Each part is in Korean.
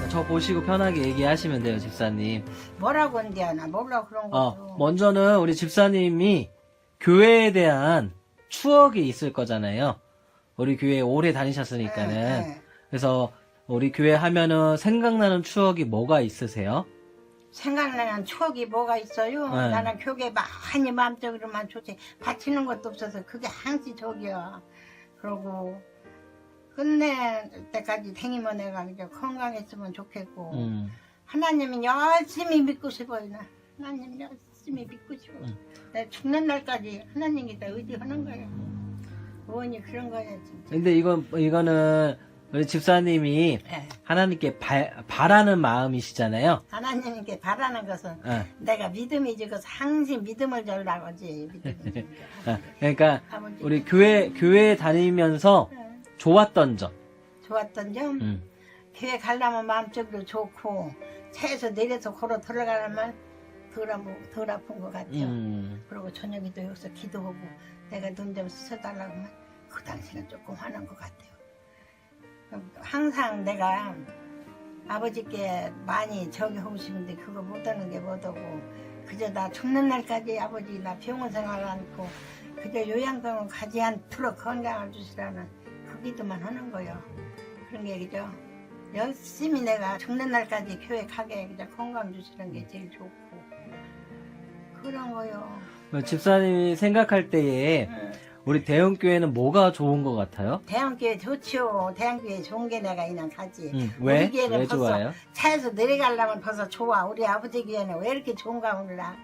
저 보시고 편하게 얘기하시면 돼요, 집사님. 뭐라고 한대야 나 몰라 그런 거. 먼저는 우리 집사님이 교회에 대한 추억이 있을 거잖아요. 우리 교회 오래 다니셨으니까는. 네. 그래서 우리 교회 하면은 생각나는 추억이 뭐가 있으세요? 생각나는 추억이 뭐가 있어요? 네. 나는 교회 많이 마음적으로만 좋지 바치는 것도 없어서 그게 항상 저기야. 그러고 끝내 때까지 댕이면 내가 이제 건강했으면 좋겠고 하나님은 열심히 믿고 싶어요. 나 하나님 열심히 믿고 싶어. 내 죽는 날까지 하나님께 다 의지하는 거야. 원이 그런 거야 진짜. 근데 이거는 우리 집사님이 네. 하나님께 바라는 마음이시잖아요. 하나님께 바라는 것은 네. 내가 믿음이 지고 항상 믿음을 절라고 하지. 믿음을 그러니까 아버지. 우리 교회 다니면서 네. 좋았던 점. 좋았던 점 교회 가려면 마음적으로 좋고 차에서 내려서 걸어 들어가려면 덜 아픈 것 같아요. 그리고 저녁에도 여기서 기도하고 내가 돈 좀 써달라고 하면 그 당시는 조금 화난 것 같아요. 항상 내가 아버지께 많이 저기 하고 싶은데 그거 못하는 게 못하고 그저 나 죽는 날까지 아버지 나 병원 생활 않고 그저 요양병원 가지 않도록 건강을 주시라는 그 기도만 하는 거요. 그런 게 그죠. 열심히 내가 죽는 날까지 교회 가게 그저 건강 주시는 게 제일 좋고 그런 거요. 집사님이 생각할 때에 우리 대형교회는 뭐가 좋은 것 같아요? 대형교회 좋죠. 대형교회 좋은 게 내가 그냥 가지. 왜? 우리 교회는 왜 벌써 좋아요? 차에서 내려가려면 벌써 좋아. 우리 아버지 교회는 왜 이렇게 좋은가 몰라.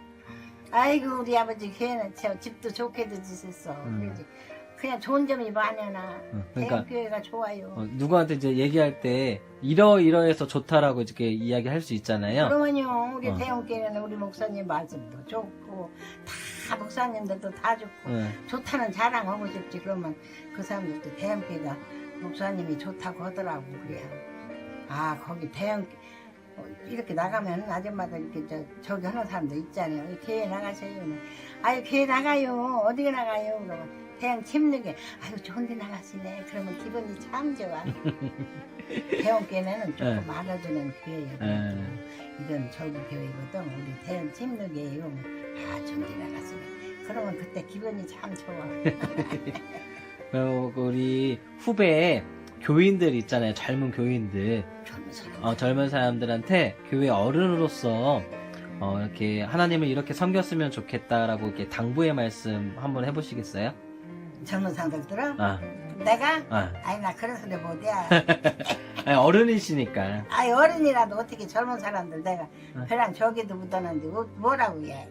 아이고 우리 아버지 교회는 저 집도 좋게도 주셨어. 그러지. 그냥 좋은 점이 많으나 그러니까 대형교회가 좋아요. 누구한테 이제 얘기할 때 이러이러해서 좋다라고 이렇게 이야기할 수 있잖아요. 그러면요 우리 대형교회는 우리 목사님 말씀도 좋고 다 목사님들도 다 좋고 좋다는 자랑하고 싶지. 그러면 그 사람들도 대형교회가 목사님이 좋다고 하더라고. 그래요. 아 거기 대형 이렇게 나가면 아줌마들 이렇게 저기 하는 사람도 있잖아요. 교회 나가세요. 아유 교회 나가요. 어디에 나가요? 그러면 대형 침묵에 아유 좋은데 나가시네. 그러면 기분이 참 좋아. 대형교회는 조금 알아주는 교회예요. 이건 저기 교회거든. 우리 대형 침묵이에요. 아 좋은데 나가시네. 그러면 그때 기분이 참 좋아. 우리 후배 교인들 있잖아요. 젊은 교인들. 젊은 사람들한테 교회 어른으로서 이렇게 하나님을 이렇게 섬겼으면 좋겠다라고 이렇게 당부의 말씀 한번 해보시겠어요? 젊은 사람들들은 아, 내가 아. 아니 나 그런 소리 못해. 아니, 어른이시니까. 아이 어른이라도 어떻게 젊은 사람들 내가 배랑 저기도 묻어놨는데 뭐라고 해.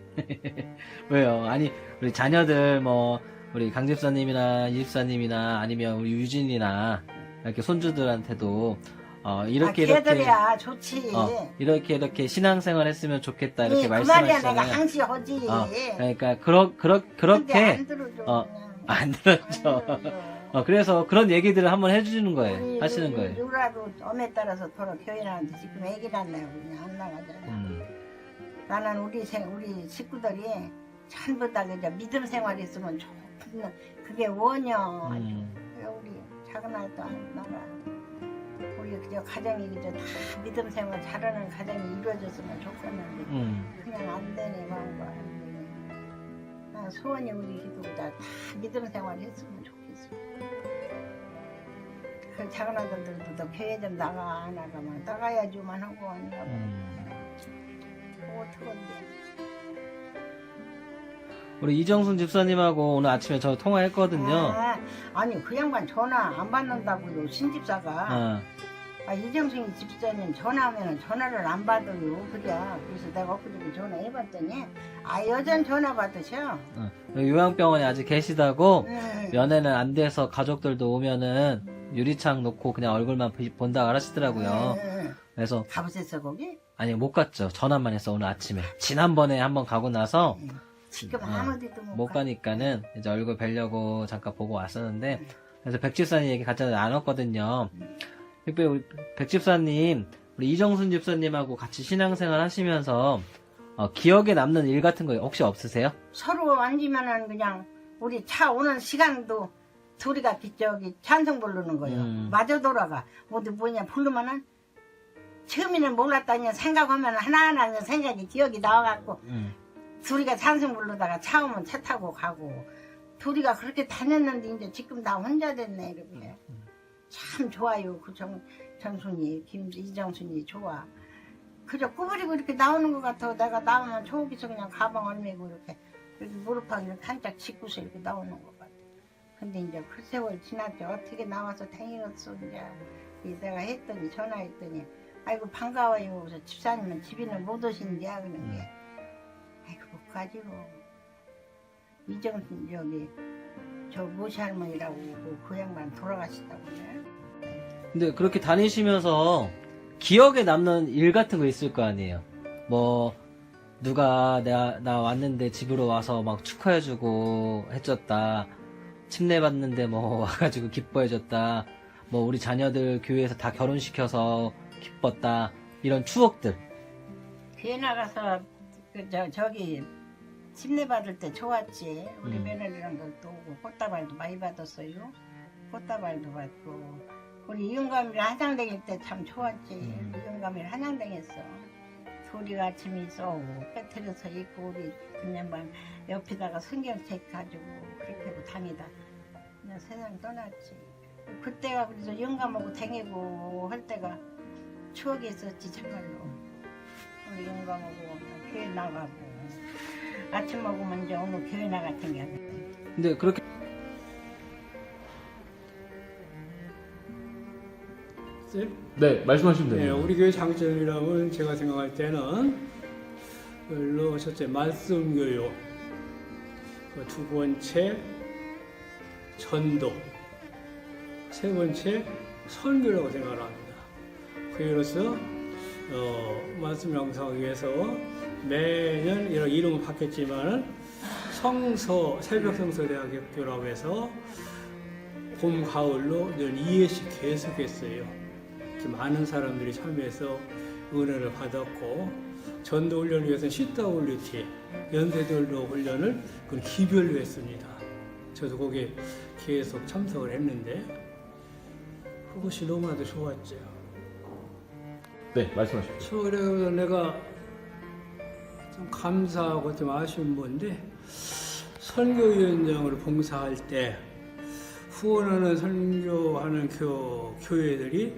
왜요? 아니 우리 자녀들 뭐 우리 강 집사님이나 이 집사님이나 아니면 우리 유진이나 이렇게 손주들한테도 이렇게 걔들이야 좋지. 이렇게 신앙생활 했으면 좋겠다 이렇게 그 말이야 내가 말씀하시잖아요. 항시 하지. 그러니까 근데 그렇게 안 들어줘. 안 들었죠. 그래서 그런 얘기들을 한번 해주는 거예요. 하시는 거예요. 누구라도 엄에 따라서 돌아 교회 나는데 지금 애기 낳나요? 그냥 안 나가잖아. 나는 우리 식구들이 전부 다 그냥 믿음 생활했으면 좋겠는 그게 원이야. 우리 작은 아이도 안 나가. 우리 그저 가정이 그저 다 믿음 생활 잘하는 가정이 이루어졌으면 좋겠는데 그냥 안 되네 뭔가. 난 소원이 우리 기도보다 다 믿음 생활 했으면 좋겠어. 그 작은 아들들도 너 교회 좀 나가 안 나가면 나가야지만 하고 안 나가면 어떡한데. 우리 이정순 집사님하고 오늘 아침에 저 통화했거든요. 아니 그 양반 전화 안 받는다고요 신집사가. 이정순 집사님 전화하면 전화를 안 받아요. 그래야 그래서 내가 엊그저께 전화해봤더니 여전 전화 받으셔. 요양병원에 아직 계시다고 면회는 안 돼서 가족들도 오면은 유리창 놓고 그냥 얼굴만 본다고 하시더라고요. 그래서 가보셨어 거기? 아니 못 갔죠. 전화만 했어 오늘 아침에. 지난번에 한번 가고 나서 지금 아무데도 못 가니까는 이제 얼굴 뵈려고 잠깐 보고 왔었는데 그래서 백집사님 얘기 같이 나눴거든요. 우리 백집사님 우리 이정순 집사님하고 같이 신앙생활 하시면서 기억에 남는 일 같은 거 혹시 없으세요? 서로 앉으면은 그냥 우리 차 오는 시간도 둘이가 저기 찬송 부르는 거예요. 마저 돌아가. 어디 뭐냐 부르면은 처음에는 몰랐다니 생각하면 하나하나 그냥 생각이 기억이 나와갖고 둘이가 산승 부르다가 차 오면 차 타고 가고 둘이가 그렇게 다녔는데 이제 지금 나 혼자 됐네 이렇게 참 좋아요. 그 정순이 이정순이 좋아. 그저 꾸부리고 이렇게 나오는 것 같아. 내가 나오면 저기서 그냥 가방 얼매고 이렇게 무릎하고 이렇게 한짝 짚고서 이렇게 나오는 것 같아. 근데 이제 그 세월 지났죠. 어떻게 나와서 다행이었어 이제 내가 했더니 전화했더니 아이고 반가워요. 그래서 집사님은 집에는 못 오신대야 그런 게. 아이고 못 가지고 이정순 저기 저 모시 할머니라고 그 양반 돌아가시다고 그래. 근데 그렇게 다니시면서 기억에 남는 일 같은 거 있을 거 아니에요. 뭐 누가 나 왔는데 집으로 와서 막 축하해주고 해줬다. 침례받는데 뭐 와가지고 기뻐해줬다. 뭐 우리 자녀들 교회에서 다 결혼시켜서 기뻤다. 이런 추억들. 교회 나가서 저기 침례 받을 때 좋았지. 우리 며느리랑도 오고 꽃다발도 많이 받았어요. 꽃다발도 받고 우리 이은감이랑 한양댕일 때 참 좋았지. 이은감이랑 한양댕했어. 둘이 아침에 쏘고 배틀에서 있고 우리 그냥만 옆에다가 성경책 가지고 그렇게 하고 다니다 그냥 세상 떠났지. 그때가 그래서 영감하고 댕기고 할 때가 추억이 있었지 정말로. 우리 영감하고 교회 나가고 아침 먹으면 이제 오늘 교회 나갈 텐데. 근데 그렇게 네, 말씀하시면 네, 됩니다. 우리 교회 장점이라면 제가 생각할 때는 별로 첫째 말씀 교육, 두 번째 전도, 세 번째 설교라고 생각을 합니다. 교회로서 말씀 명상하기 위해서 매년 이런 이름을 받겠지만 성서 새벽 성서대학교라고 해서 봄 가을로 늘 2회씩 계속했어요. 많은 사람들이 참여해서 은혜를 받았고 전도 훈련을 위해서는 CWT 연세대로 훈련을 그건 기별로 했습니다. 저도 거기에 계속 참석을 했는데 그것이 너무나도 좋았죠. 네, 말씀하십시오. 그래서 내가 좀 감사하고 좀 아쉬운 건데 선교위원장으로 봉사할 때 후원하는 선교하는 교회들이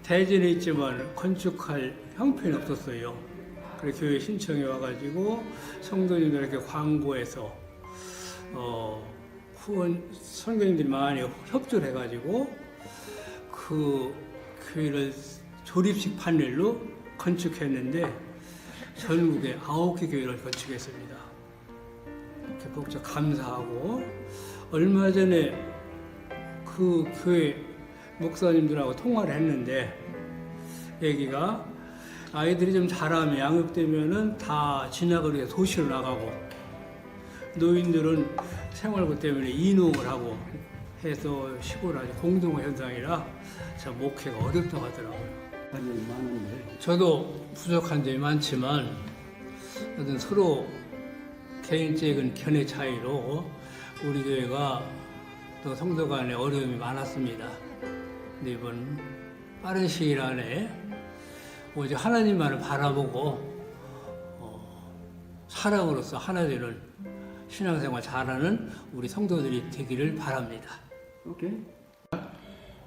대전에 있지만 건축할 형편이 없었어요. 그래서 교회 신청이 와가지고 성도님들에게 광고해서 후원 선교님들이 많이 협조를 해가지고 그 교회를 조립식 판넬로 건축했는데 전국에 9개 교회를 건축했습니다. 이렇게 복잡 감사하고 얼마 전에 그 교회 목사님들하고 통화를 했는데 얘기가 아이들이 좀 자라면 양육되면은 다 진학을 해서 도시로 나가고 노인들은 생활고 때문에 이농을 하고 해서 시골 아주 공동화 현상이라 참 목회가 어렵다고 하더라고요. 저도 부족한 점이 많지만 어떤 서로 개인적인 견해 차이로 우리 교회가 또 성도 간에 어려움이 많았습니다. 근데 이번 빠른 시일 안에 오직 하나님만을 바라보고 사랑으로서 하나 되는 신앙생활 잘하는 우리 성도들이 되기를 바랍니다. 오케이.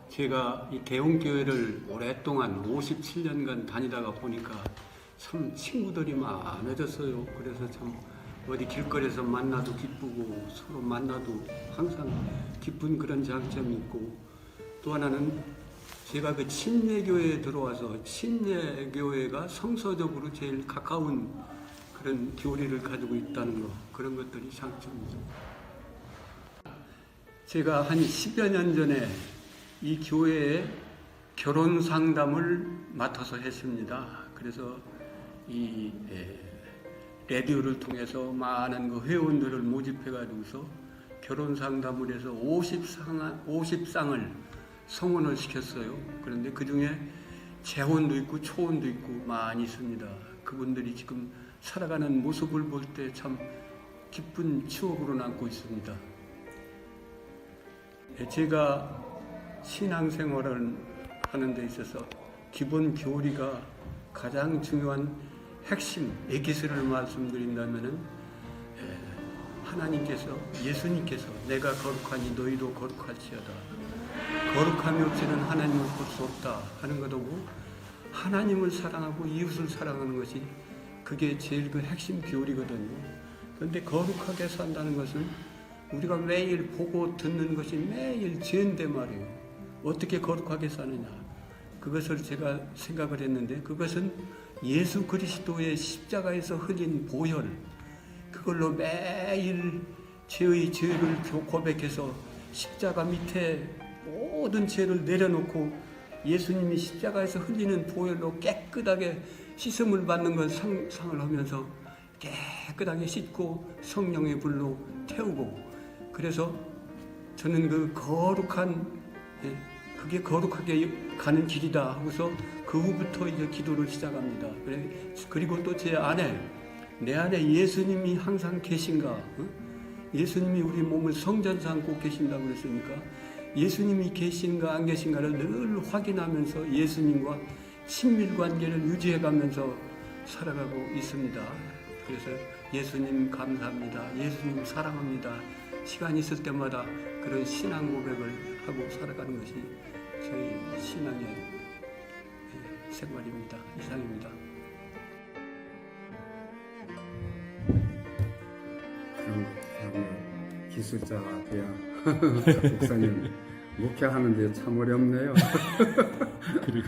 제가 이 개운교회를 오랫동안 57년간 다니다가 보니까 참 친구들이 많아졌어요. 그래서 참 어디 길거리에서 만나도 기쁘고 서로 만나도 항상 기쁜 그런 장점이 있고 또 하나는 제가 그 침례교회에 들어와서 침례교회가 성서적으로 제일 가까운 그런 교리를 가지고 있다는 거 그런 것들이 장점이죠. 제가 한 10여 년 전에 이 교회에 결혼 상담을 맡아서 했습니다. 그래서 이 라디오를 통해서 많은 그 회원들을 모집해가지고서 결혼 상담을 해서 50쌍을 성혼을 시켰어요. 그런데 그 중에 재혼도 있고 초혼도 있고 많이 있습니다. 그분들이 지금 살아가는 모습을 볼 때 참 기쁜 추억으로 남고 있습니다. 제가 신앙생활을 하는 데 있어서 기본 교리가 가장 중요한 핵심 에기스를 말씀드린다면은 하나님께서 예수님께서 내가 거룩하니 너희도 거룩할지어다. 거룩함이 없이는 하나님을 볼 수 없다 하는 것하고 하나님을 사랑하고 이웃을 사랑하는 것이 그게 제일 그 핵심 교리거든요. 그런데 거룩하게 산다는 것은 우리가 매일 보고 듣는 것이 매일 죄인데 말이에요. 어떻게 거룩하게 사느냐. 그것을 제가 생각을 했는데 그것은 예수 그리스도의 십자가에서 흘린 보혈 그걸로 매일 죄의 죄를 고백해서 십자가 밑에 모든 죄를 내려놓고 예수님이 십자가에서 흘리는 보혈로 깨끗하게 씻음을 받는 걸 상상을 하면서 깨끗하게 씻고 성령의 불로 태우고 그래서 저는 그 거룩한 그게 거룩하게 가는 길이다 하고서 그 후부터 이제 기도를 시작합니다. 그리고 또 제 안에 내 안에 예수님이 항상 계신가? 예수님이 우리 몸을 성전 삼고 계신다고 그랬으니까 예수님이 계신가 안 계신가를 늘 확인하면서 예수님과 친밀 관계를 유지해가면서 살아가고 있습니다. 그래서 예수님 감사합니다. 예수님 사랑합니다. 시간 있을 때마다 그런 신앙 고백을 하고 살아가는 것이 저희 신앙의 생활입니다. 이상입니다. 기술자가 돼야 목사님 목회하는데 참 어렵네요. 어떻게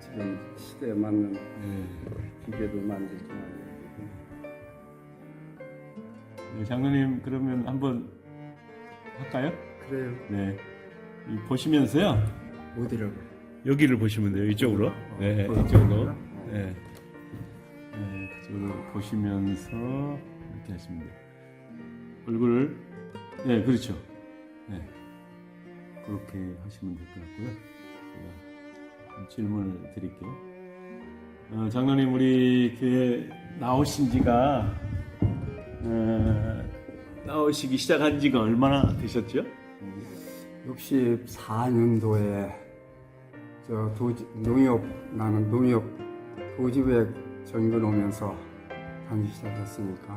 지금 시대에 맞는 기계도 만들지 네, 장로님 그러면 한번 할까요? 그래요. 네. 보시면서요. 어디를? 여기를 보시면 돼요. 이쪽으로. 네, 이쪽으로. 네. 네, 그쪽으로 보시면서 이렇게 하시면 돼요. 얼굴을 네, 그렇죠. 네. 그렇게 하시면 될 것 같고요. 제가 질문을 드릴게요. 장로님 우리 교회 나오신 지가 나오시기 시작한 지가 얼마나 되셨죠? 64년도에 저 나는 농협 도지회 전근 오면서 다니기 시작했으니까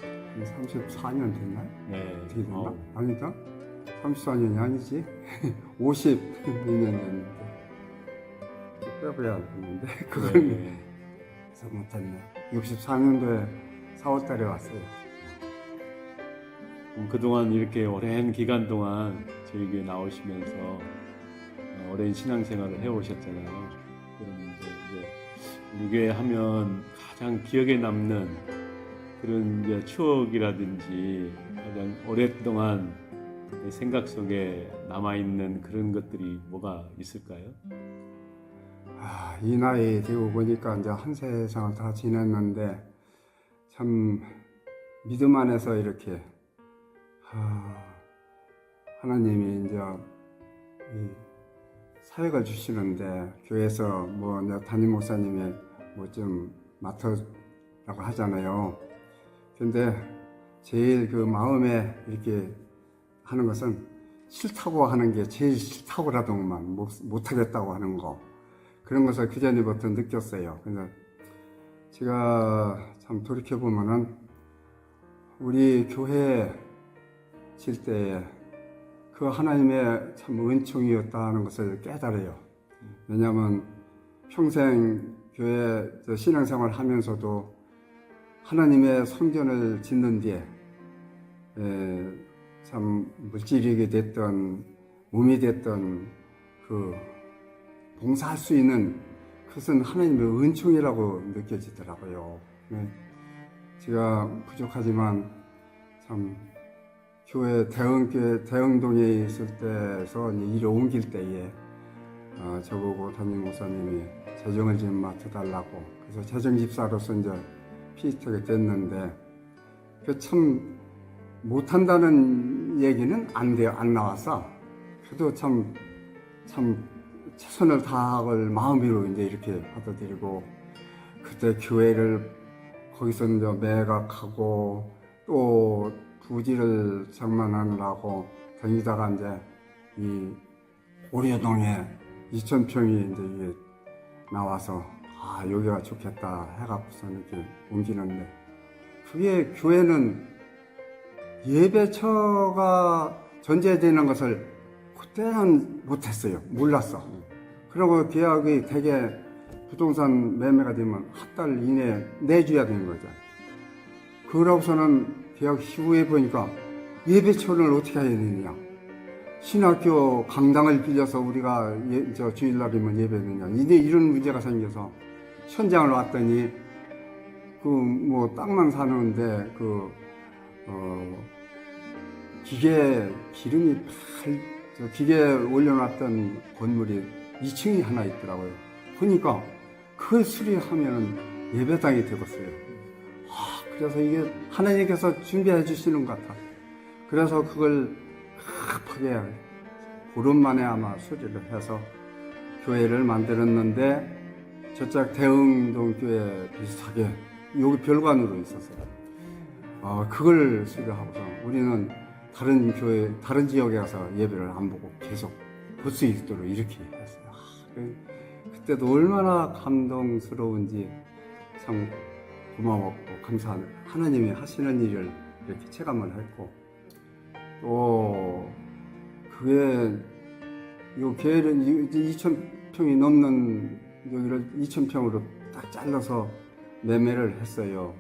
한 34년 됐나요? 네. 어떻게 됐나? 아니다. 34년이 아니지. 52년 됐는데 빼봐야 되는데 그걸 네. 못했네. 64년도에 4월달에 왔어요. 그동안 이렇게 오랜 기간 동안 저희 교회 나오시면서 오랜 신앙생활을 해오셨잖아요. 그런데 이제 우리 교회 하면 가장 기억에 남는 그런 이제 추억이라든지 가장 오랫동안 생각 속에 남아있는 그런 것들이 뭐가 있을까요? 이 나이 되고 보니까 이제 한 세상을 다 지냈는데 참 믿음 안에서 이렇게 하나님이 이제 이 사역을 주시는데 교회에서 뭐 이제 담임 목사님이 뭐 좀 맡으라고 하잖아요. 근데 제일 그 마음에 이렇게 하는 것은 싫다고 하는 게 제일 싫다고라도만 못하겠다고 하는 거 그런 것을 그 전에부터 느꼈어요. 그래서 제가 참 돌이켜보면은 우리 교회 질 때에 그 하나님의 참 은총이었다는 것을 깨달아요. 왜냐하면 평생 교회 신앙생활 하면서도 하나님의 성전을 짓는 뒤에 참 물질이 됐던 몸이 됐던 그 봉사할 수 있는 그것은 하나님의 은총이라고 느껴지더라고요. 제가 부족하지만 참 교회 대흥동에 있을 때에서 일을 옮길 때에 저보고 담임 목사님이 재정을 좀 맡아달라고 그래서 재정집사로서 이제 피직하게 됐는데 그 참 못한다는 얘기는 안 나왔어. 그래도 참 최선을 다할 마음으로 이제 이렇게 받아들이고 그때 교회를 거기서 이제 매각하고 또 부지를 장만하느라고 다니다가 이제 이 오려동에 2,000평이 이제 이게 나와서 아 여기가 좋겠다 해갖고서 이렇게 옮기는데 그게 교회는 예배처가 존재되는 것을 그때는 못했어요. 몰랐어. 그리고 계약이 되게 부동산 매매가 되면 한 달 이내에 내줘야 되는 거죠. 그러고서는 계약 이후에 보니까 예배처를 어떻게 해야 되느냐. 신학교 강당을 빌려서 우리가 주일날이면 예배되느냐. 이런 문제가 생겨서 현장을 왔더니 그 뭐 땅만 사는데 기름이 기계 올려놨던 건물이 2층이 하나 있더라고요. 보니까 그 수리하면 예배당이 되었어요. 그래서 이게 하나님께서 준비해 주시는 것 같아. 그래서 그걸 급하게 보름 만에 아마 수리를 해서 교회를 만들었는데 저쪽 대흥동 교회 비슷하게 여기 별관으로 있었어요. 그걸 수리하고서 우리는 다른 교회, 다른 지역에 가서 예배를 안 보고 계속 볼 수 있도록 이렇게 했어요. 그때도 얼마나 감동스러운지 참 고마웠고 감사한 하나님이 하시는 일을 이렇게 체감을 했고 또 그게 이 교회는 2,000평이 넘는 여기를 2,000평으로 딱 잘라서 매매를 했어요.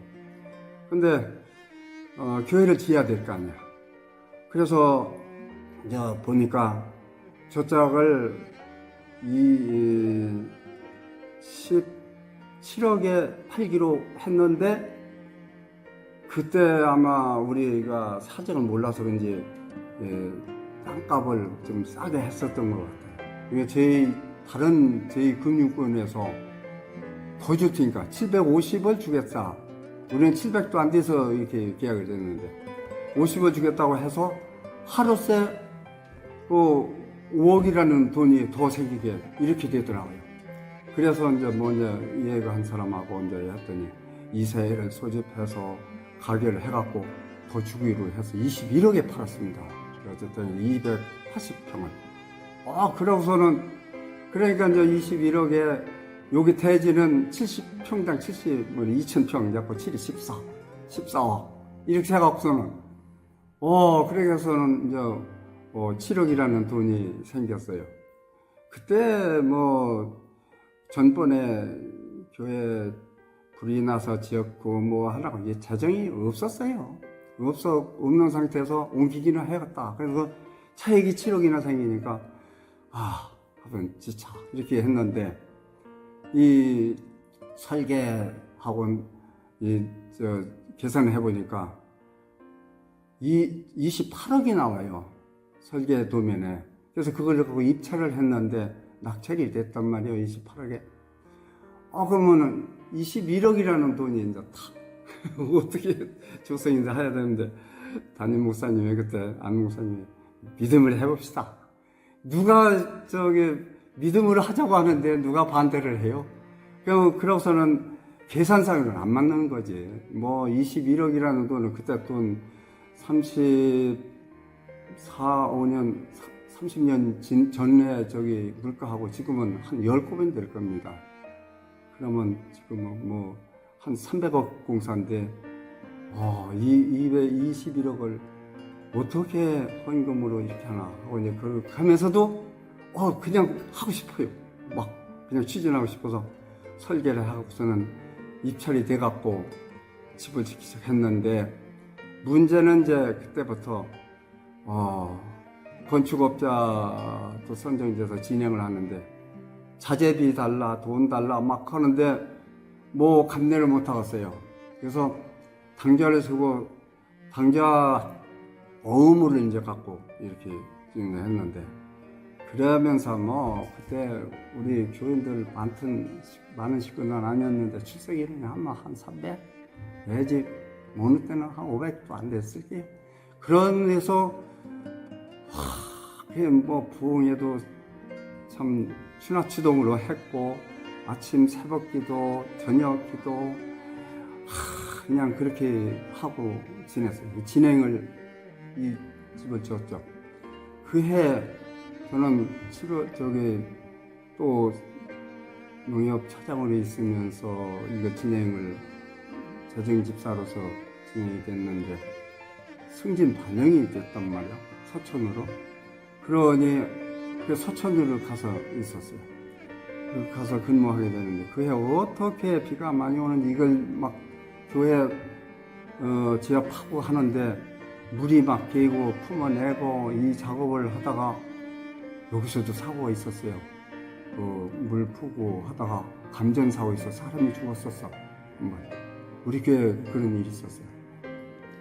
근데 교회를 지어야 될 거 아니야. 그래서 이제 보니까 저짝을 17억에 팔기로 했는데 그때 아마 우리가 사정을 몰라서 그런지 땅값을 좀 싸게 했었던 것 같아요. 이게 저희 금융권에서 더 좋으니까 750을 주겠다. 우리는 700도 안 돼서 이렇게 계약을 했는데 50을 주겠다고 해서 하루새 5억이라는 돈이 더 생기게 이렇게 되더라고요. 그래서 이제 이해가 한 사람하고 이제 했더니 이세를 소집해서 가게를 해갖고 더 주기로 해서 21억에 팔았습니다. 어쨌든 280평을. 그러고서는 그러니까 이제 21억에 여기 대지는 70평당 2,000평 잡고 7이 14억 이렇게 해갖고서는 그래서는 이제 7억이라는 돈이 생겼어요. 그때 전번에 교회 불이 나서 지었고 하라고 이게 재정이 없었어요. 없는 상태에서 옮기기는 해야겠다. 그래서 차익이 7억이나 생기니까 한번 지차 이렇게 했는데 이 설계하고 계산을 해보니까 28억이 나와요. 설계 도면에. 그래서 그걸 갖고 입찰을 했는데 낙찰이 됐단 말이에요. 28억에. 그러면은 21억이라는 돈이 이제 어떻게 조성인지 해야 되는데 담임 목사님이 그때 안 목사님이 믿음을 해봅시다. 누가 믿음으로 하자고 하는데 누가 반대를 해요? 그러고서는 계산상으로는 안 맞는 거지. 21억이라는 돈은 그때 돈 30년 전에 물가하고 지금은 한 10배는 될 겁니다. 그러면 지금은 한 300억 공사인데, 221억을 어떻게 헌금으로 이렇게 하나 하고 이제 그렇게 하면서도 그냥 하고 싶어요. 그냥 추진하고 싶어서 설계를 하고서는 입찰이 돼갖고 집을 짓기 시작했는데 문제는 이제 그때부터 건축업자도 선정돼서 진행을 하는데 자재비 달라 돈 달라 막 하는데 감내를 못 하겠어요. 그래서 당좌를 쓰고 당좌 어음을 이제 갖고 이렇게 했는데 그러면서 그때 우리 교인들 많은 식구는 아니었는데 출석일은 한 300 내지 어느 때는 한 500도 안 됐을게요. 그런데서 부흥회도 참 추나추동으로 했고 아침 새벽기도 저녁기도 그냥 그렇게 하고 지냈어요. 진행을 이 집을 지었죠. 그해 저는 또 농협 차장으로 있으면서 이거 진행을 재정집사로서 진행이 됐는데 승진 반영이 됐단 말이야, 서촌으로. 그러니 그 서촌으로 가서 있었어요. 가서 근무하게 되는데 그해 어떻게 비가 많이 오는지 이걸 막 교회 지압하고 하는데 물이 막 개고 품어내고 이 작업을 하다가 여기서도 사고가 있었어요. 물 푸고 하다가 감전사고 있어서 사람이 죽었었어. 우리 교회에 그런 일이 있었어요.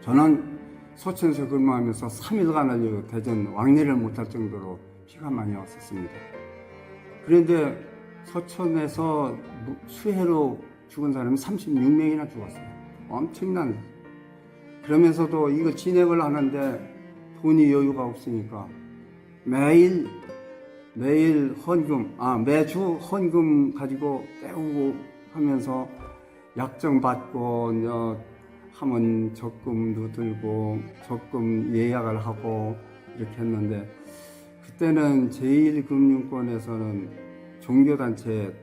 저는 서천에서 근무하면서 3일간 대전 왕래를 못할 정도로 비가 많이 왔었습니다. 그런데 서천에서 수해로 죽은 사람이 36명이나 죽었어요. 엄청난. 그러면서도 이거 진행을 하는데 돈이 여유가 없으니까 매주 헌금 가지고 때우고 하면서 약정 받고 하면 적금도 들고 적금 예약을 하고 이렇게 했는데 그때는 제1금융권에서는 종교단체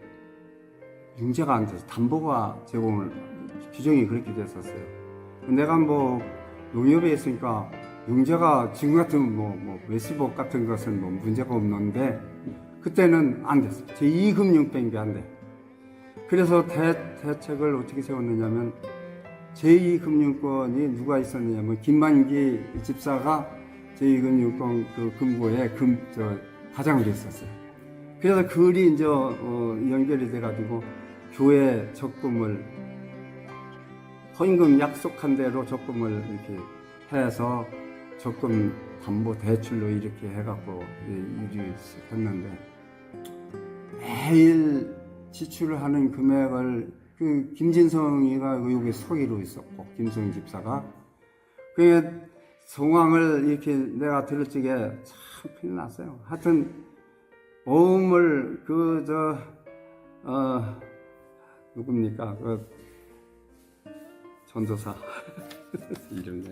융자가 안 돼서 담보가 제공을 규정이 그렇게 됐었어요. 내가 농협에 있으니까 융자가 지금 같은 외시복 같은 것은 문제가 없는데 그때는 안 됐어요. 제2금융권이 안 돼. 그래서 대책을 어떻게 세웠느냐면 제2금융권이 누가 있었느냐면 김만기 집사가 제2금융권 그 금고에 과장으로 있었어요. 그래서 그리 이제 연결이 돼가지고 교회 적금을 헌금 약속한 대로 적금을 이렇게 해서 적금 담보 대출로 이렇게 해갖고 일을 했는데 매일 지출을 하는 금액을 그 김진성이가 여기 서기로 있었고 김성 집사가 그 상황을 이렇게 내가 들을 적에 참 큰일 났어요. 하여튼 오음을 누굽니까 전도사 이름이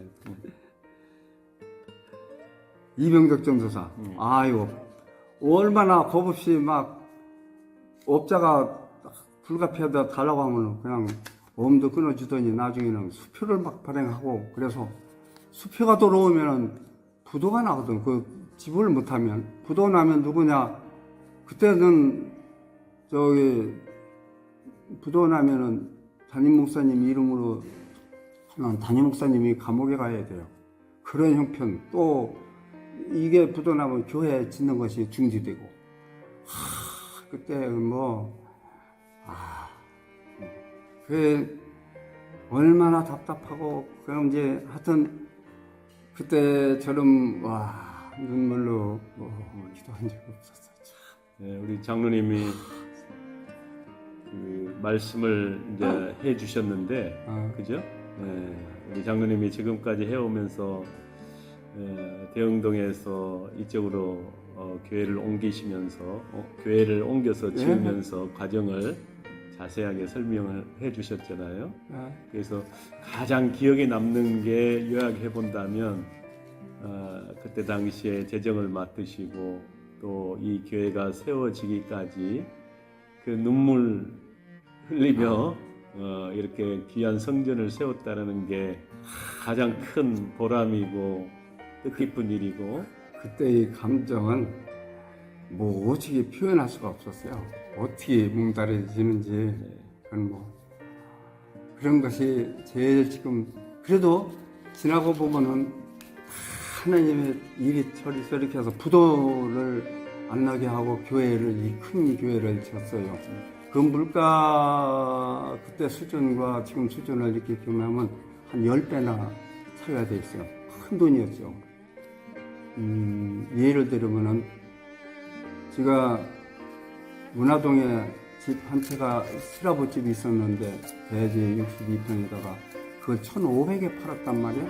이병덕 전도사. 아유 얼마나 겁없이 막 업자가 불가피하다 달라고 하면 그냥 엄도 끊어주더니 나중에는 수표를 막 발행하고 그래서 수표가 들어오면 부도가 나거든. 그 지불을 못하면 부도 나면 누구냐? 그때는 부도 나면은 담임 목사님 이름으로 하는 담임 목사님이 감옥에 가야 돼요. 그런 형편 또 이게 부도 나면 교회 짓는 것이 중지되고 그때 그 얼마나 답답하고 그럼 이제 하여튼 그때처럼 눈물로 기도한 적이 없었어요. 네, 우리 장로님이 그 말씀을 이제 해주셨는데, 그죠? 네, 우리 장로님이 지금까지 해오면서 대흥동에서 이쪽으로 교회를 옮기시면서 교회를 옮겨서 지으면서 과정을 자세하게 설명을 해주셨잖아요. 그래서 가장 기억에 남는 게 요약해 본다면 그때 당시에 재정을 맡으시고 또 이 교회가 세워지기까지 그 눈물 흘리며 이렇게 귀한 성전을 세웠다는 게 가장 큰 보람이고 뜻깊은 일이고 그때의 감정은 어떻게 표현할 수가 없었어요. 어떻게 뭉달해지는지 그런 것이 제일 지금 그래도 지나고 보면은 하나님의 일이 저렇게 해서 부도를 안 나게 하고 이 큰 교회를 지었어요. 그 물가 그때 수준과 지금 수준을 이렇게 비교하면 한 10배나 차이가 돼 있어요. 큰 돈이었죠. 예를 들면은 제가 문화동에 집 한 채가 스라브 집이 있었는데 대지 62평에다가 그걸 1,500에 팔았단 말이야.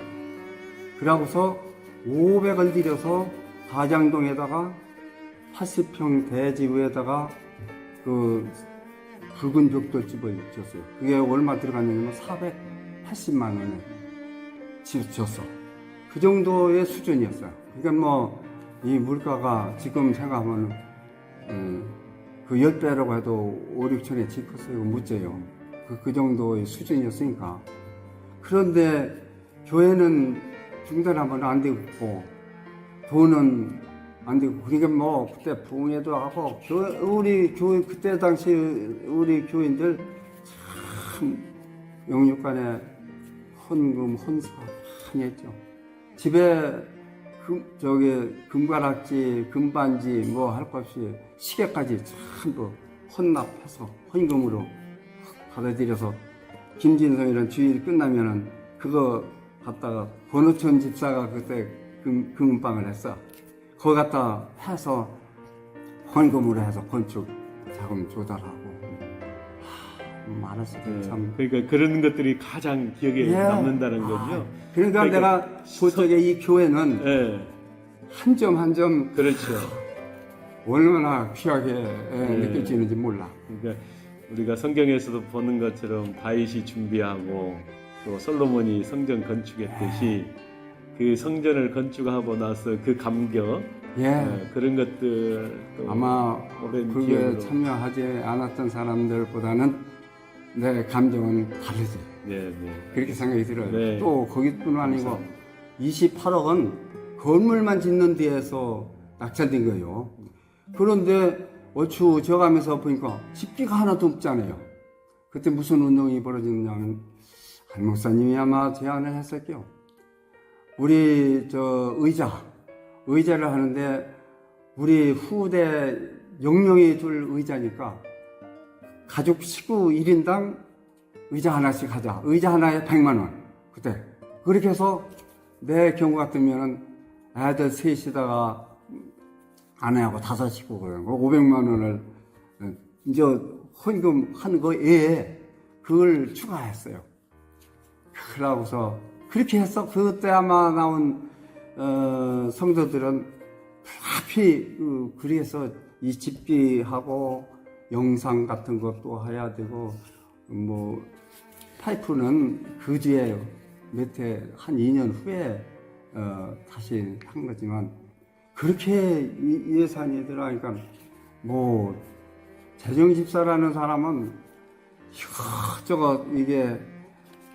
그러고서 500을 들여서 가장동에다가 80평 대지 위에다가 그 붉은 벽돌집을 지었어요. 그게 얼마 들어갔냐면 480만 원에 지었어. 그 정도의 수준이었어요. 그러니까 이 물가가 지금 생각하면 그 10배라고 해도 5, 6천에 집었어요. 묻져요. 그 정도의 수준이었으니까. 그런데 교회는 중단하면 안 되고 돈은 안 되고 그러니까 뭐 그때 부흥회도 하고 우리 교회 그때 당시 우리 교인들 참 영육간에 헌금 헌사 많이 했죠. 집에 금가락지 금반지 뭐 할 것 없이 시계까지 전부 헌납해서 헌금으로 받아들여서 김진성이라는 주일 끝나면은 그거 갖다가 권우천 집사가 그때 금방을 했어. 거기 갖다 해서 헌금으로 해서 건축 자금 조달하고 많았어요. 참. 그러니까 그런 것들이 가장 기억에 남는다는 거죠. 그러니까 내가 볼 적에 이 교회는 예. 한 점 한 점 그렇죠. 얼마나 귀하게 느껴지는지 몰라. 그러니까 우리가 성경에서도 보는 것처럼 다윗이 준비하고 또 솔로몬이 성전 건축했듯이 그 성전을 건축하고 나서 그 감격 그런 것들 또 아마 오랜 그게 기억으로. 참여하지 않았던 사람들보다는 내 감정은 다르지. 네. 그렇게 생각이 들어요. 네. 또 거기뿐 아니고 감사합니다. 28억은 건물만 짓는 데에서 낙찰된 거예요. 그런데 얼추 저가면서 보니까 집기가 하나도 없잖아요. 그때 무슨 운동이 벌어졌냐면 한 목사님이 아마 제안을 했을게요. 우리 의자를 하는데 우리 후대 영명이 둘 의자니까 가족 식구 1인당 의자 하나씩 하자. 의자 하나에 100만 원. 그때 그렇게 해서 내 경우 같으면은 애들 셋이다가 아내하고 5 식구 그래요. 500만 원을 이제 헌금 하는 거에 그걸 추가했어요. 그러고서 그렇게 해서 그때 아마 나온 성도들은 앞이 그래서 이 집기하고 영상 같은 것도 해야 되고 뭐 파이프는 그 뒤에 몇 해 한 2년 후에 다시 한 거지만 그렇게 예산이 들어가니까 뭐 재정집사라는 사람은 이것저것 이게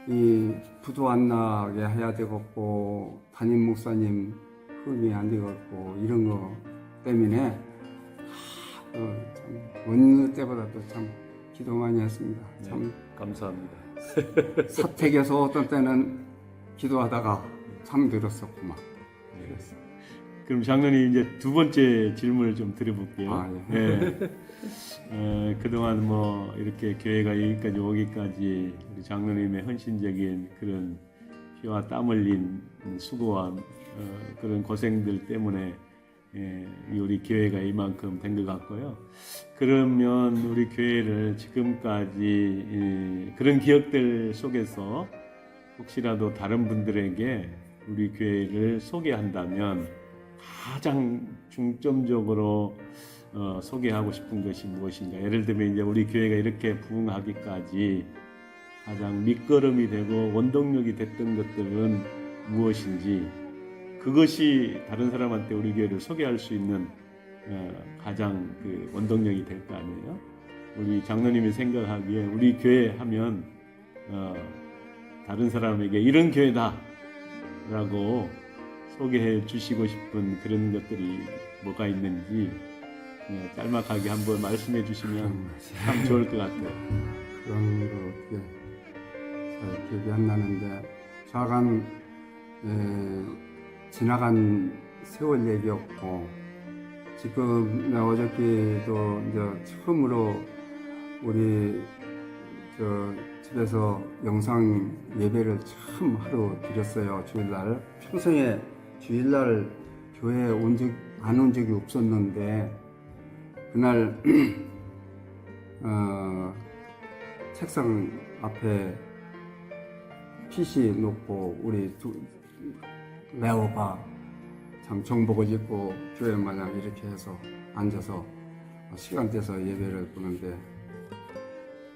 이 부도 안 나게 해야 되겠고 담임 목사님 흠이 안 되겠고 이런 거 때문에 참 어느 때보다도 참 기도 많이 했습니다. 참 감사합니다. 사택에서 어떤 때는 기도하다가 잠들었었구만. 그랬어. 그럼 장로님 이제 두 번째 질문을 좀 드려볼게요. 그동안 뭐 이렇게 교회가 여기까지 오기까지 우리 장로님의 헌신적인 그런 피와 땀 흘린 수고와 그런 고생들 때문에 우리 교회가 이만큼 된 것 같고요. 그러면 우리 교회를 지금까지 그런 기억들 속에서 혹시라도 다른 분들에게 우리 교회를 소개한다면 가장 중점적으로 소개하고 싶은 것이 무엇인가? 예를 들면 이제 우리 교회가 이렇게 부흥하기까지 가장 밑거름이 되고 원동력이 됐던 것들은 무엇인지, 그것이 다른 사람한테 우리 교회를 소개할 수 있는 가장 그 원동력이 될 거 아니에요? 우리 장로님이 생각하기에 우리 교회 하면 다른 사람에게 이런 교회다 라고 소개해 주시고 싶은 그런 것들이 뭐가 있는지 짤막하게 한번 말씀해 주시면 참 좋을 것 같아요. 그런 거 어떻게 잘 기억이 안 나는데 좌간 지나간 세월 얘기였고, 지금 내가 어저께도 이제 처음으로 우리 집에서 영상 예배를 처음 하루 드렸어요. 주일날. 평소에 주일날 교회에 안 온 적이 없었는데 그날 책상 앞에 PC 놓고 우리 레오가 참 정복을 입고 교회 마냥 이렇게 해서 앉아서 시간 떼서 예배를 보는데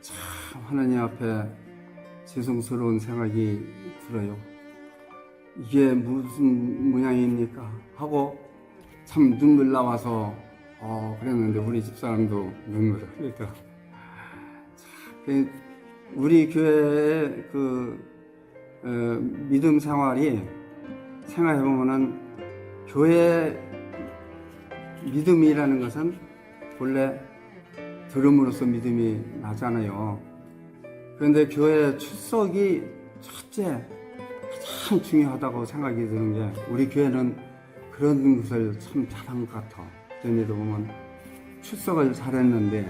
참 하나님 앞에 죄송스러운 생각이 들어요. 이게 무슨 모양입니까? 하고 참 눈물 나와서 그랬는데 우리 집사람도 눈물을 흘리더라고요. 우리 교회의 믿음 생활이 생각해보면은 교회 믿음이라는 것은 본래 들음으로써 믿음이 나잖아요. 그런데 교회 출석이 첫째 가장 중요하다고 생각이 드는 게 우리 교회는 그런 것을 참 잘한 것 같아. 전에도 보면 출석을 잘했는데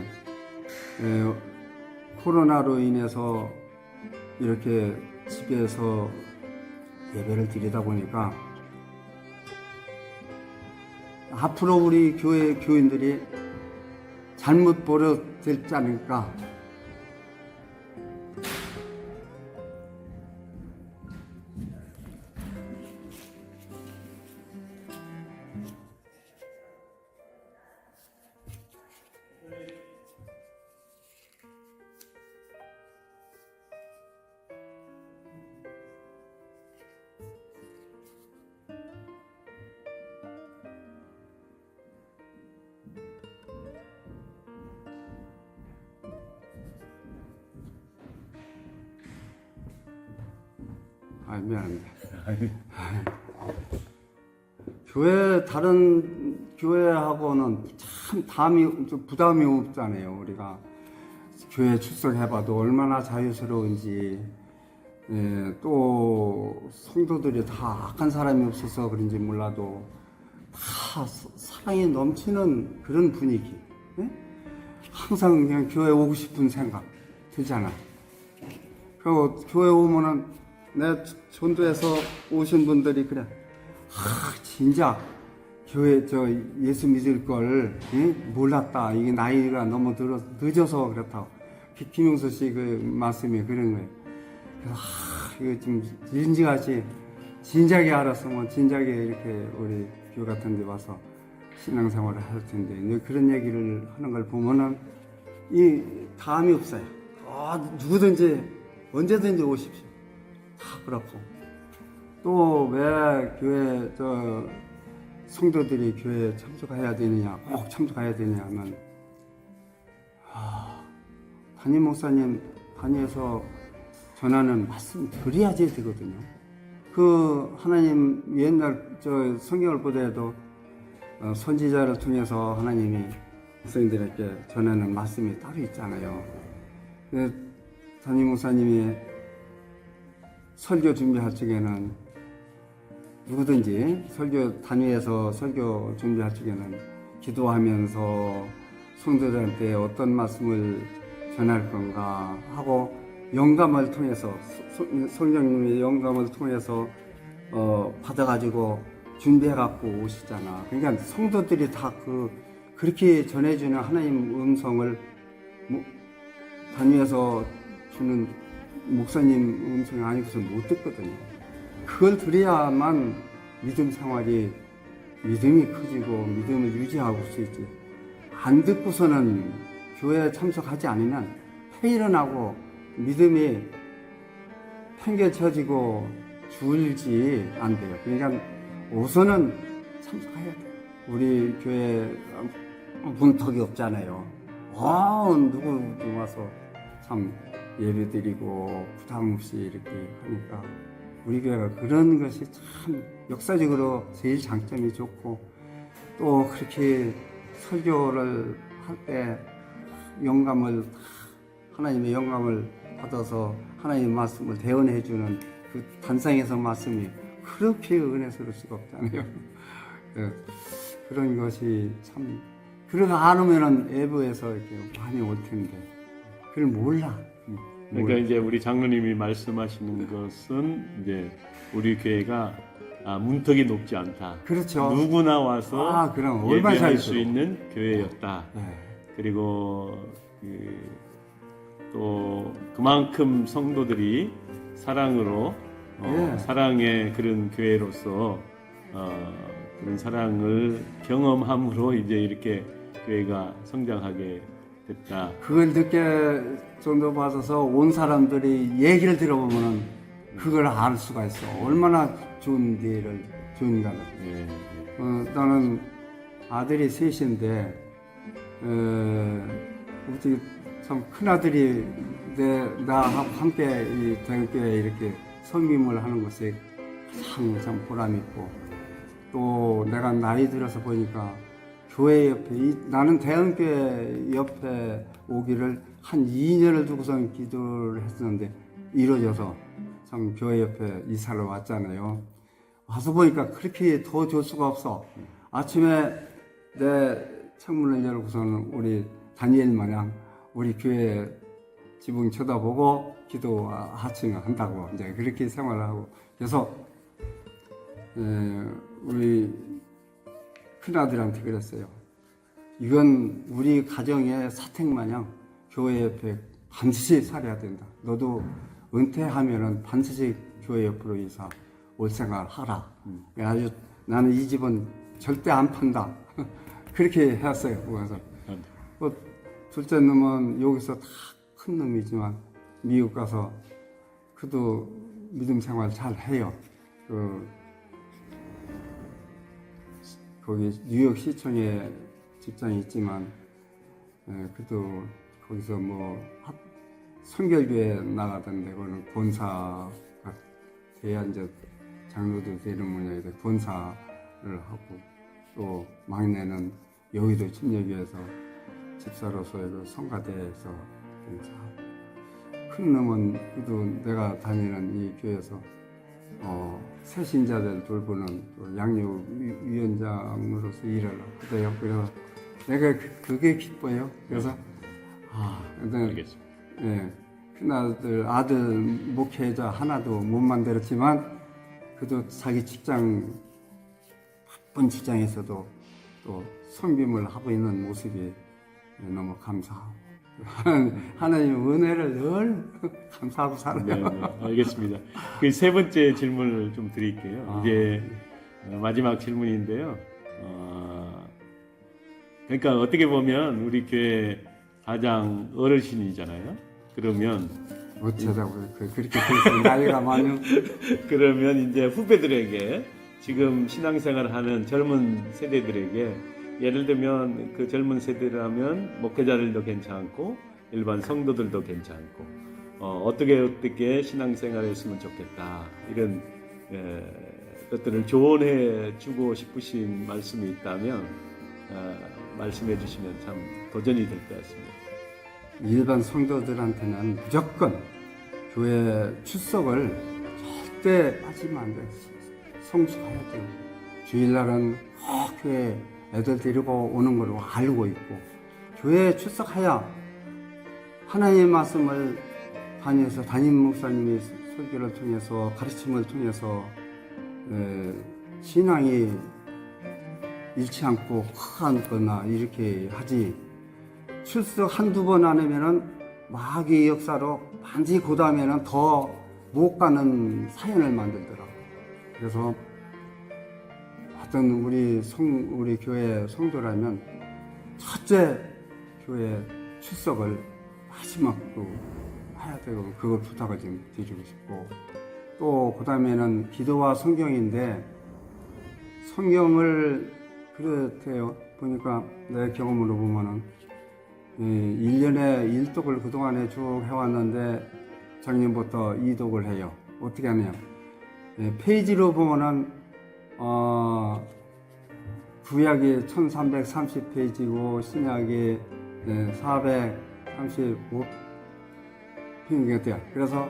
코로나로 인해서 이렇게 집에서 예배를 드리다 보니까 앞으로 우리 교회 교인들이 잘못 버릇될지 않을까. 미안합니다. 다른 교회하고는 참 부담이 없잖아요. 우리가 교회 출석해봐도 얼마나 자유스러운지, 또 성도들이 다 악한 사람이 없어서 그런지 몰라도 다 사랑이 넘치는 그런 분위기. 항상 그냥 교회 오고 싶은 생각 들잖아. 그리고 교회 오면은 내 전도에서 오신 분들이 그래, 진짜 교회 예수 믿을 걸 몰랐다. 이게 나이가 너무 늦어서 그렇다고. 김용수 씨 말씀이 그런 거예요. 그래서 이거 좀 진작에 알았으면 진작에 이렇게 우리 교회 같은 데 와서 신앙생활을 할 텐데, 그런 얘기를 하는 걸 보면은 이 다음이 없어요. 누구든지 언제든지 오십시오. 다 그렇고. 또 왜 교회 성도들이 교회에 참석해야 되느냐, 꼭 참석해야 되느냐 하면 담임 목사님 단위에서 전하는 말씀 드려야지 되거든요. 하나님 옛날 성경을 보더라도 선지자를 통해서 하나님이 백성들에게 전하는 말씀이 따로 있잖아요. 담임 목사님이 설교 준비할 적에는 누구든지 단위에서 설교 준비할 적에는 기도하면서 성도들한테 어떤 말씀을 전할 건가 하고 영감을 통해서 성령님의 영감을 통해서 받아가지고 준비해갖고 오시잖아. 그러니까 성도들이 다 그렇게 전해주는 하나님 음성을 단위에서 주는 목사님 음성이 아니고서 못 듣거든요. 그걸 들어야만 믿음이 커지고 믿음을 유지하고 수 있지. 안 듣고서는 교회에 참석하지 않으면 회의론하고 믿음이 팽개쳐지고 줄지 안 돼요. 그러니까 우선은 참석해야 돼요. 우리 교회 문턱이 없잖아요. 누구 와서 참 예배드리고 부담 없이 이렇게 하니까 우리 교회가 그런 것이 참 역사적으로 제일 장점이 좋고, 또 그렇게 설교를 할 때 하나님의 영감을 받아서 하나님의 말씀을 대언해 주는 그 단상에서 말씀이 그렇게 은혜스러울 수가 없잖아요. 그런 것이 참, 그러고 안 오면은 외부에서 이렇게 많이 올 텐데 그걸 몰라. 그러니까 이제 우리 장로님이 말씀하시는 것은 이제 우리 교회가 문턱이 높지 않다. 그렇죠. 누구나 와서 그럼 예배할 수 있는 교회였다. 네. 그리고 또 그만큼 성도들이 사랑으로 사랑의 그런 교회로서 그런 사랑을 경험함으로 이제 이렇게 교회가 성장하게 됐다. 그걸 늦게 정도 받아서 온 사람들이 얘기를 들어보면은 그걸 알 수가 있어. 얼마나 좋은가를. 나는 아들이 셋인데 어떻게 참 큰아들이 나하고 함께 이 대형교회에 이렇게 섬김을 하는 것이 가장 참 보람있고, 또 내가 나이 들어서 보니까 교회 옆에 나는 대형교회 옆에 오기를 한 2년을 두고선 기도를 했었는데 이루어져서 참 교회 옆에 이사를 왔잖아요. 와서 보니까 그렇게 더 좋을 수가 없어. 아침에 내 창문을 열고서는 우리 다니엘 마냥 우리 교회 지붕 쳐다보고 기도 아침에 한다고 이제 그렇게 생활을 하고, 그래서 우리 큰아들한테 그랬어요. 이건 우리 가정의 사택 마냥 교회 옆에 반드시 살아야 된다. 너도 은퇴하면은 반드시 교회 옆으로 이사 올 생각을 하라. 아주 나는 이 집은 절대 안 판다. 그렇게 했어요. 그래서 둘째 놈은 여기서 다 큰 놈이지만 미국 가서 그도 믿음 생활 잘 해요. 거기 뉴욕 시청에 직장이 있지만 그도 거기서 뭐 선결교회 나가던데 그거는 본사가 돼야 이제 장로도 되는 모양인데 본사를 하고, 또 막내는 여의도 침례교회에서 집사로서의 그 성가대에서 큰 놈은 그래도 내가 다니는 이 교회에서 새신자들 돌보는 또 양육위원장으로서 일을 하대요. 그래서 내가 그게 기뻐요. 그래서 알겠습니다. 예, 아들 목회자 하나도 못 만들었지만 그래도 자기 직장 바쁜 직장에서도 또 섬김을 하고 있는 모습이 너무 감사하고 하나님 은혜를 늘 감사하고 살아요. 네, 알겠습니다. 그 세 번째 질문을 좀 드릴게요. 이제 마지막 질문인데요. 그러니까 어떻게 보면 우리 교회 가장 어르신이잖아요. 그러면 어쩌자고 그렇게 돼서 나이가 많으면 그러면 이제 후배들에게 지금 신앙생활하는 젊은 세대들에게, 예를 들면 그 젊은 세대라면 목회자들도 괜찮고 일반 성도들도 괜찮고 어떻게 신앙생활했으면 좋겠다, 이런 것들을 조언해 주고 싶으신 말씀이 있다면 말씀해 주시면 참 도전이 될 것 같습니다. 일반 성도들한테는 무조건 교회 출석을 절대 빠지면 안 돼. 성수해야 돼요. 주일날은 꼭 교회 애들 데리고 오는 걸로 알고 있고, 교회에 출석해야 하나님의 말씀을 다니면서 담임 목사님의 설교를 통해서 가르침을 통해서 신앙이 잃지 않고 커가거나 이렇게 하지, 출석 한두 번 안 하면은 마귀의 역사로 반드시 그 다음에는 더 못 가는 사연을 만들더라고요. 그래서 어떤 우리 교회 성도라면 첫째 교회 출석을 마지막으로 해야 되고, 그걸 부탁을 좀 드리고 싶고, 또 그 다음에는 기도와 성경인데, 성경을 그렇대요. 보니까 내 경험으로 보면은 1년에 1독을 그동안에 쭉 해왔는데 작년부터 2독을 해요. 어떻게 하냐, 페이지로 보면은 구약이 1330페이지고 신약이 435페이지가 돼요. 그래서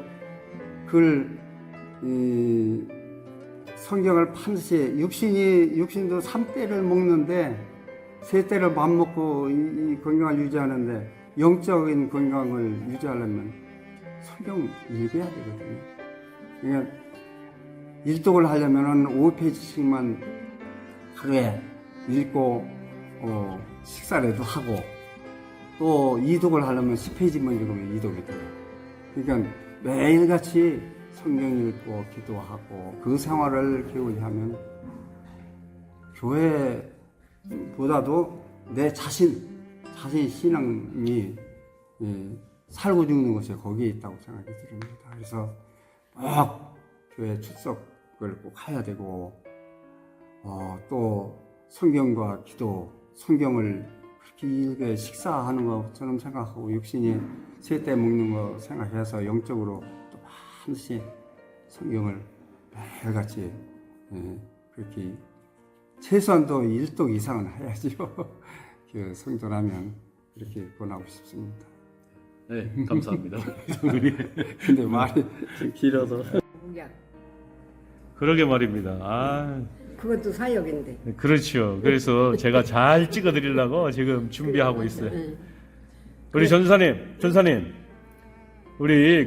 성경을 반드시 육신도 3때를 먹는데 3때를 밥 먹고 이 건강을 유지하는데, 영적인 건강을 유지하려면 성경 읽어야 되거든요. 그러니까 일독을 하려면 5페이지씩만 하루에 읽고 식사라도 하고, 또 이독을 하려면 10페이지만 읽으면 이독이 돼요. 그러니까 매일같이 성경 읽고 기도하고 그 생활을 기울이 하면 교회보다도 내 자신 신앙이 살고 죽는 것이 거기에 있다고 생각이 듭니다. 그래서 꼭 교회 출석을 꼭 해야 되고, 또 성경과 기도, 성경을 그렇게 길게 식사하는 것처럼 생각하고 육신이 제때 먹는 거 생각해서 영적으로 또 반드시 성경을 매일같이 그렇게 최소한도 1독 이상은 해야지요. 그 성도라면 그렇게 권하고 싶습니다. 네, 감사합니다. 근데 말이 좀 길어서. 그러게 말입니다. 아, 그것도 사역인데. 그렇죠. 그래서 제가 잘 찍어드리려고 지금 준비하고 있어요. 우리 전사님, 우리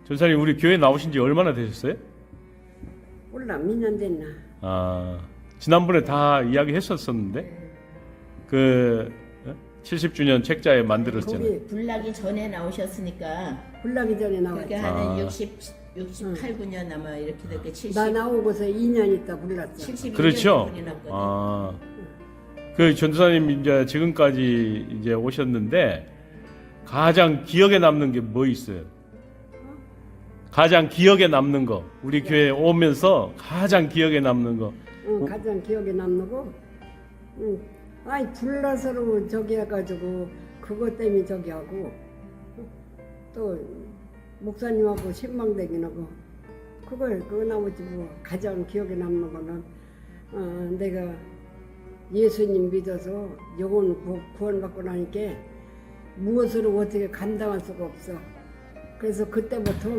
전사님 우리 교회 나오신 지 얼마나 되셨어요? 몰라, 몇 년 됐나. 아, 지난번에 다 이야기했었었는데 70주년 책자에 만들었잖아요. 거기 불나기 전에 나오셨으니까 불나기 전에 그게 나왔지. 한 68, 9년 아마 이렇게 됐게 70, 나 나오고서 2년 있다 불났어. 71년에 그렇죠. 불이 났거든. 아, 그 전도사님 이제 지금까지 이제 오셨는데 가장 기억에 남는 게 뭐 있어요? 가장 기억에 남는 거, 우리 교회 오면서 가장 기억에 남는 거. 응, 가장 기억에 남는 거. 응. 아이 불나서로 저기 해가지고 그것 때문에 저기 하고 또 목사님하고 신망대기하고 그거 나머지 뭐 가장 기억에 남는 거는 내가 예수님 믿어서 영혼 구원받고 나니까 무엇으로 어떻게 감당할 수가 없어. 그래서 그때부터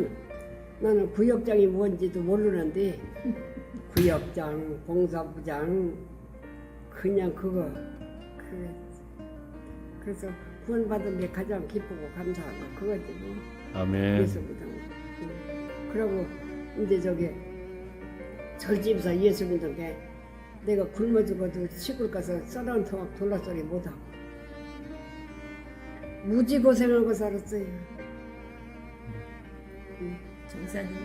나는 구역장이 뭔지도 모르는데 구역장, 공사부장 그냥 그거 그래서 구원받은 게 가장 기쁘고 감사하고 그거지 뭐. 아멘. 예수 믿음. 그러고 이제 저기 절집사 예수 믿은 게 내가 굶어 죽어도 시골 가서 썰어온 토막 돌라소리 못하고 무지 고생하고 살았어요. 정사님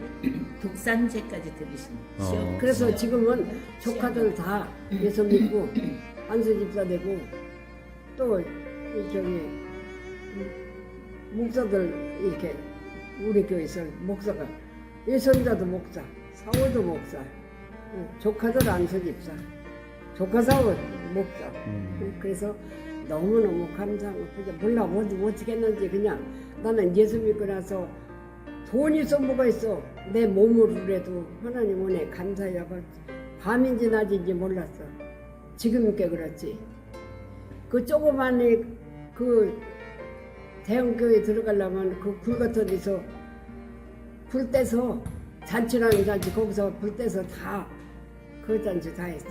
독산제까지 들으신 시험. 그래서 지금은 조카들 다 예수 믿고 안수 집사 되고 또 저기 목사들 이렇게 우리 교회에서 목사가 예선자도 목사, 사월도 목사, 조카들 안수 집사, 조카 사월 목사. 그래서 너무너무 감사하고 몰라 어떻게 했는지 그냥 나는 예수 믿고 나서 돈이 있어 뭐가 있어 내 몸으로라도 하나님 은혜 감사해요. 밤인지 낮인지 몰랐어. 지금께 그렇지. 그 조그만이 그 대형교회 들어가려면 그 불 같은 데서 불 떼서 잔치라는 잔치 거기서 불 떼서 다 그 잔치 다 했어.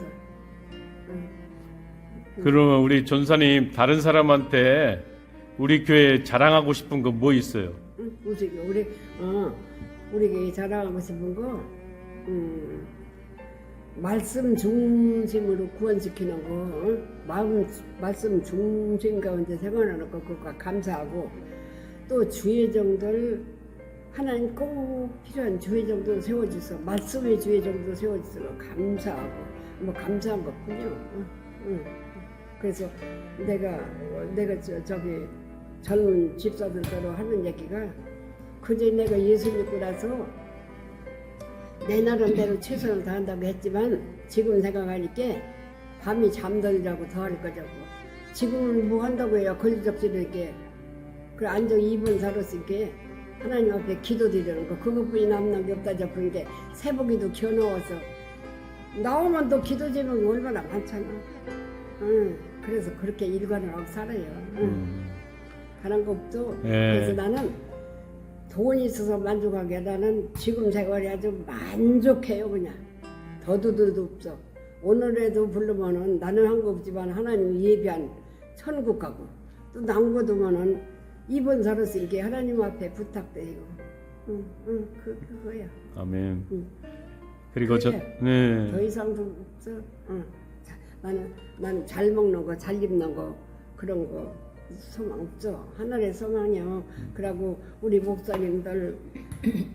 그러면 우리 전사님 다른 사람한테 우리 교회 자랑하고 싶은 거 뭐 있어요? 우리 교회 자랑하고 싶은 거 말씀 중심으로 구원시키는 거, 말씀 중심 가운데 생활하는 거 그거 감사하고 또 주의정들 하나님 꼭 필요한 주의정도 세워주셔서 말씀의 주의정도 세워주셔서 감사하고 뭐 감사한 것뿐이요. 그래서 내가 저기 젊은 집사들대로 하는 얘기가 그제 내가 예수 믿고 나서 내 나름대로 최선을 다한다고 했지만 지금 생각하니까 밤이 잠들자고 더 할 거자고. 지금은 뭐 한다고 해요. 걸리적지를 이렇게 그래 앉아 2분 살았으니까 하나님 앞에 기도드리는 거 그것뿐이 남는 게 없다 잡은 게 새벽에도 겨누어서 나오면 또 기도 제목이 얼마나 많잖아. 그래서 그렇게 일관을 하고 살아요. 다른 거 없죠. 그래서 나는 돈이 있어서 만족하게 나는 지금 생활이 아주 만족해요. 그냥 더도들도 없어. 오늘에도 부르면은 나는 한 거 없지만 하나님 예비한 천국 가고 또 남고도면은 이번 살았으니까 하나님 앞에 부탁드리고 그거야. 아멘. 그리고 그래. 더 이상도 없어. 나는 잘 먹는 거, 잘 입는 거 그런 거 소망 없죠. 하늘의 소망이요. 그러고 우리 목사님들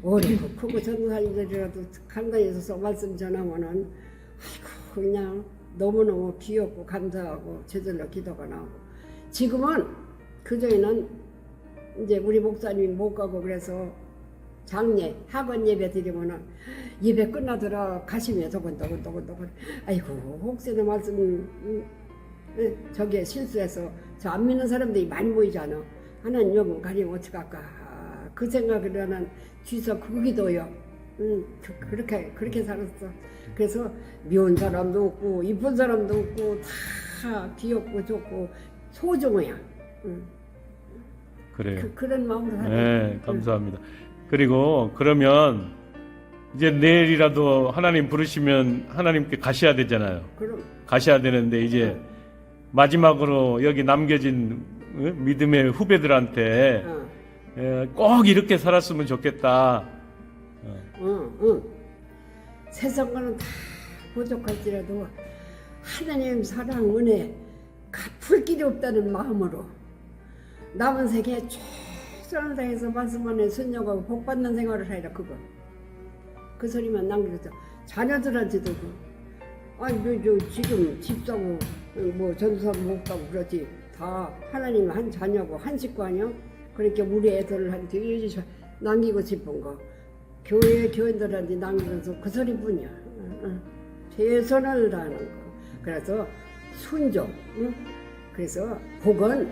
어리고 크고 전도사님들이라도 간간에서 말씀 전하면은 아이고 그냥 너무너무 귀엽고 감사하고 저절로 기도가 나오고 지금은 그전에는 이제 우리 목사님이 못 가고 그래서 장례 학원 예배 드리면은 예배 끝나더라 가시면 도근도근 아이고 혹시나 말씀 저게 실수해서 저 안 믿는 사람들이 많이 모이잖아. 하나님 영은 가리면 어떡할까 그 생각을 하는 뒤서 그 기도요. 그렇게 살았어. 그래서 미운 사람도 없고 이쁜 사람도 없고 다 귀엽고 좋고 소중해야. 그래요. 그런 마음으로 살아. 네, 감사합니다. 그리고 그러면 이제 내일이라도 하나님 부르시면 하나님께 가셔야 되잖아요. 그럼 가셔야 되는데 이제 마지막으로 여기 남겨진 믿음의 후배들한테 꼭 이렇게 살았으면 좋겠다. 세상 거는 다 부족할지라도 하나님 사랑 은혜 갚을 길이 없다는 마음으로 남은 세계에 최선을 다해서 말씀만에 순종하고 복받는 생활을 하리라. 그거 그 소리만 남겨줘. 자녀들한테도 아니 저 지금 집 사고 뭐 전사도 못 가고 그러지. 다 하나님 한 자녀고 한 식구 아니야? 그러니까 우리 애들한테 남기고 싶은 거 교인들한테 남기면서 그 소리뿐이야. 최선을 다하는 거. 그래서 순종. 그래서 복은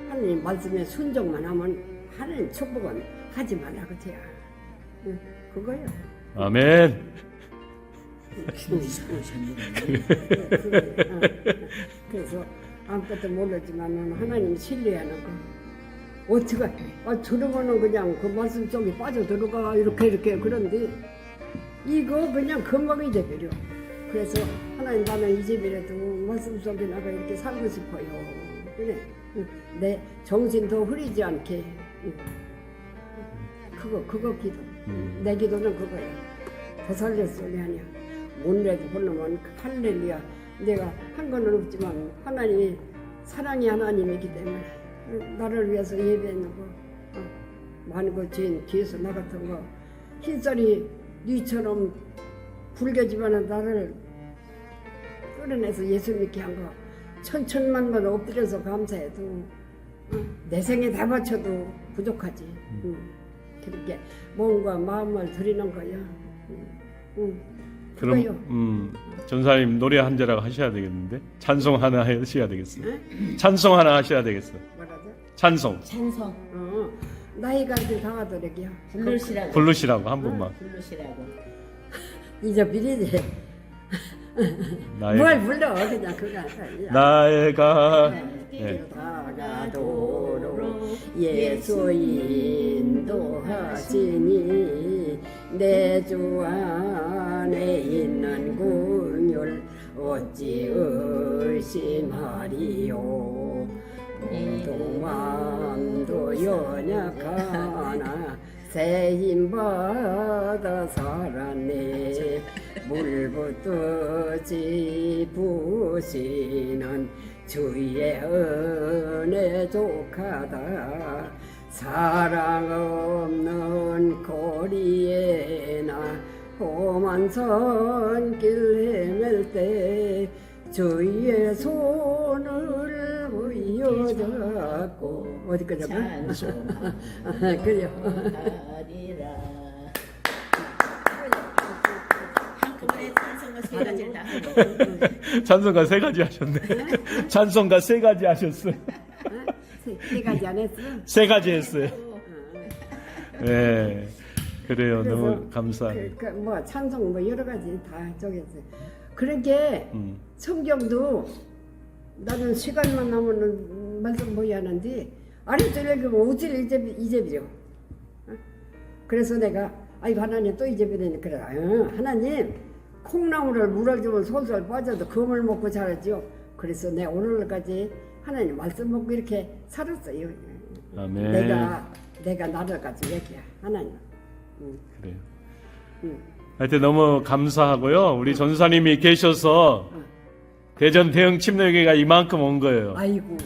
하나님 말씀에 순종만 하면 하나님 축복은 하지 말라 그거야. 그거야. 아멘. 그래서 아무것도 모르지만 하나님 신뢰하는 거. 어떻게 들으면은 그냥 그 말씀 속에 빠져 들어가 이렇게 그런데 이거 그냥 금방이 돼버려. 그래서 하나님 나는 이 집이라도 말씀 속에 나가 이렇게 살고 싶어요. 그래 내 정신도 흐리지 않게. 그거 기도. 내 기도는 그거야. 더 살렸어 우리 아니야. 오늘에도 부르면 할렐루야. 내가 한 거는 없지만 하나님이 사랑이 하나님이기 때문에 나를 위해서 예배했는 거 많은 거 뒤에서 나 같은 거 흰쌀이 니처럼 불겨지만 나를 끌어내서 예수 믿게 한 거 천천만번 엎드려서 감사해도 내 생에 다 바쳐도 부족하지. 그렇게 몸과 마음을 드리는 거야. 그럼 전사님 노래 한 절하고 하셔야 되겠는데 찬송 하나 하셔야 되겠어. 찬송 하나 하셔야 되겠어. 뭐라죠? 찬송 찬성 나이가 이제 다 하더라고요. 부르시라고. 부르시라고 한 번만. 부르시라고. 이제 미리지. 나의 뭘 불러 그냥 그거. 나의가 네. 다가도록 예수 인도하시니 내 주 안에 있는 긍휼 어찌 의심하리요. 모두 마음도 연약하나 새 힘받아 살았네. 물붓듯이 부시는 주의 은혜 족하다. 사랑 없는 거리에나 험한 손길 헤맬 때 주의 손을 부여잡고 어디까지 하면? 그래요. 찬송하리라. 한꺼번에 찬송가 세 가지를 다 하고. 찬송가 세 가지 하셨네. 찬송가 세 가지 하셨어요. 세 가지 안 했어? 세 가지 했어요. 네, 그래요. 너무 감사해요. 뭐 찬송 뭐 여러 가지 다 적였어요. 그렇게 성경도 나는 시간만 나면은 말씀 뭐야 하는데 아랫줄에 그 5절 2절이요. 그래서 내가 아이고 하나님 또 이제부터는 그래. 하나님 콩나물을 물을 주면 솔솔 빠져도 금을 먹고 자라죠. 그래서 내가 오늘까지 하나님 말씀 먹고 이렇게 살았어요. 아멘. 내가 나를 가지고 얘기야. 하나님. 그래요. 하여튼 너무 감사하고요. 우리 전사님이 계셔서 대전 대흥 침례교회가 이만큼 온 거예요. 아이고.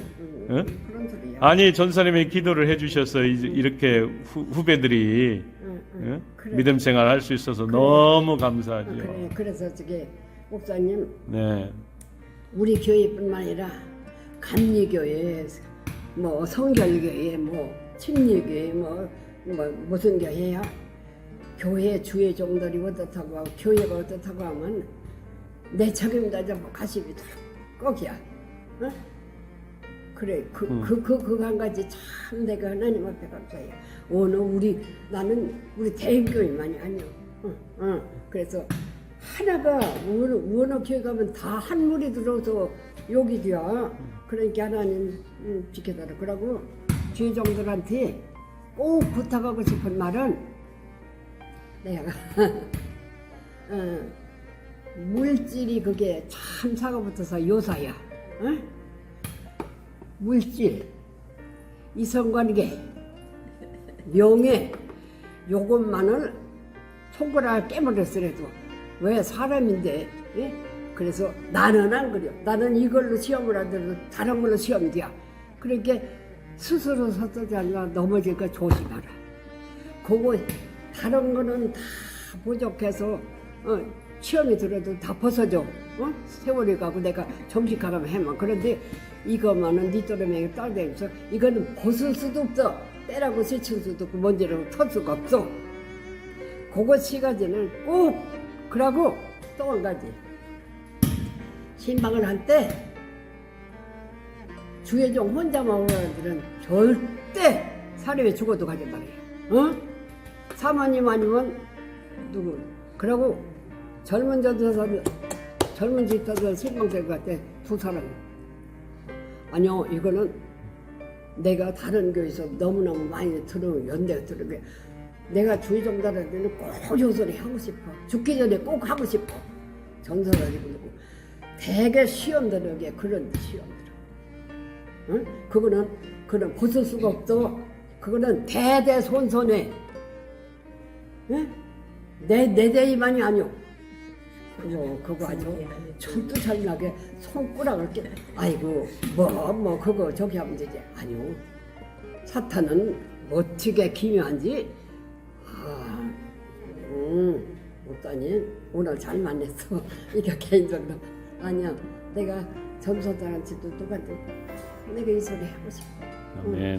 응? 그런 소리야. 아니 전사님이 기도를 해주셔서 이렇게 후배들이 응? 그래. 믿음 생활 할 수 있어서 너무 감사하죠. 그래, 그래서 저기 목사님 네. 우리 교회뿐만 아니라 감리교회, 뭐 성결교회, 뭐 침례교회, 뭐 무슨 교회야 교회 주회종들이 어떻다고 하고 교회가 어떻다고 하면 내 책임다 잡고 가십이 꼭이야. 어? 그래 그 한 가지 참 내가 하나님 앞에 감사해요. 나는 우리 대형교회만이 아니요. 그래서 하나가 원어 교회 가면 다 한 물이 들어서 욕이 돼요. 그러니까 하나님 지켜달라. 그러고 주의종들한테 꼭 부탁하고 싶은 말은 내가 물질이 그게 참 사고 붙어서 요사야. 물질, 이성관계, 명예 요것만을 손가락을 깨물었으래도 왜 사람인데 그래서 나는 안 그려. 나는 이걸로 시험을 안 들어도 다른 걸로 시험 돼야. 그러니까 스스로 서서지 않나 넘어질까 조심하라. 그거 다른 거는 다 부족해서 시험이 들어도 다 벗어져. 세월이 가고 내가 정식하면 해만. 그런데 이것만은 네 또래명이 딸대면서 이거는 벗을 수도 없어. 때라고 스칠 수도 없고 먼지라고 털 수가 없어. 그거 시가지는 꼭 그러고 또 한 가지 신방을 할 때 주회종 혼자만 오는 애들은 절대 사료에 죽어도 가지 말아요. 사모님 아니면 누구 그러고 젊은 집사들 신방들 갈때 두 사람 아니요 이거는 내가 다른 교회에서 너무너무 많이 연대 들은 내가 주의종단한테는 꼭 요소리 하고 싶어. 죽기 전에 꼭 하고 싶어. 전설하지 그러고 되게 시험 들은 게 그런 시험 들어. 그거는 벗을 수가 없어. 그거는 대대손손해. 내 대의만이 아니오. 그거 아주 천두살나게 손가락을 깨. 아이고 그거 저기 하면 되지. 아니오. 사탄은 멋지게 기묘한지. 못다니 오늘 잘 만났어. 이게 개인적으로 아니야. 내가 전소들한테도 똑같아. 내가 이 소리 하고 싶어. 아멘.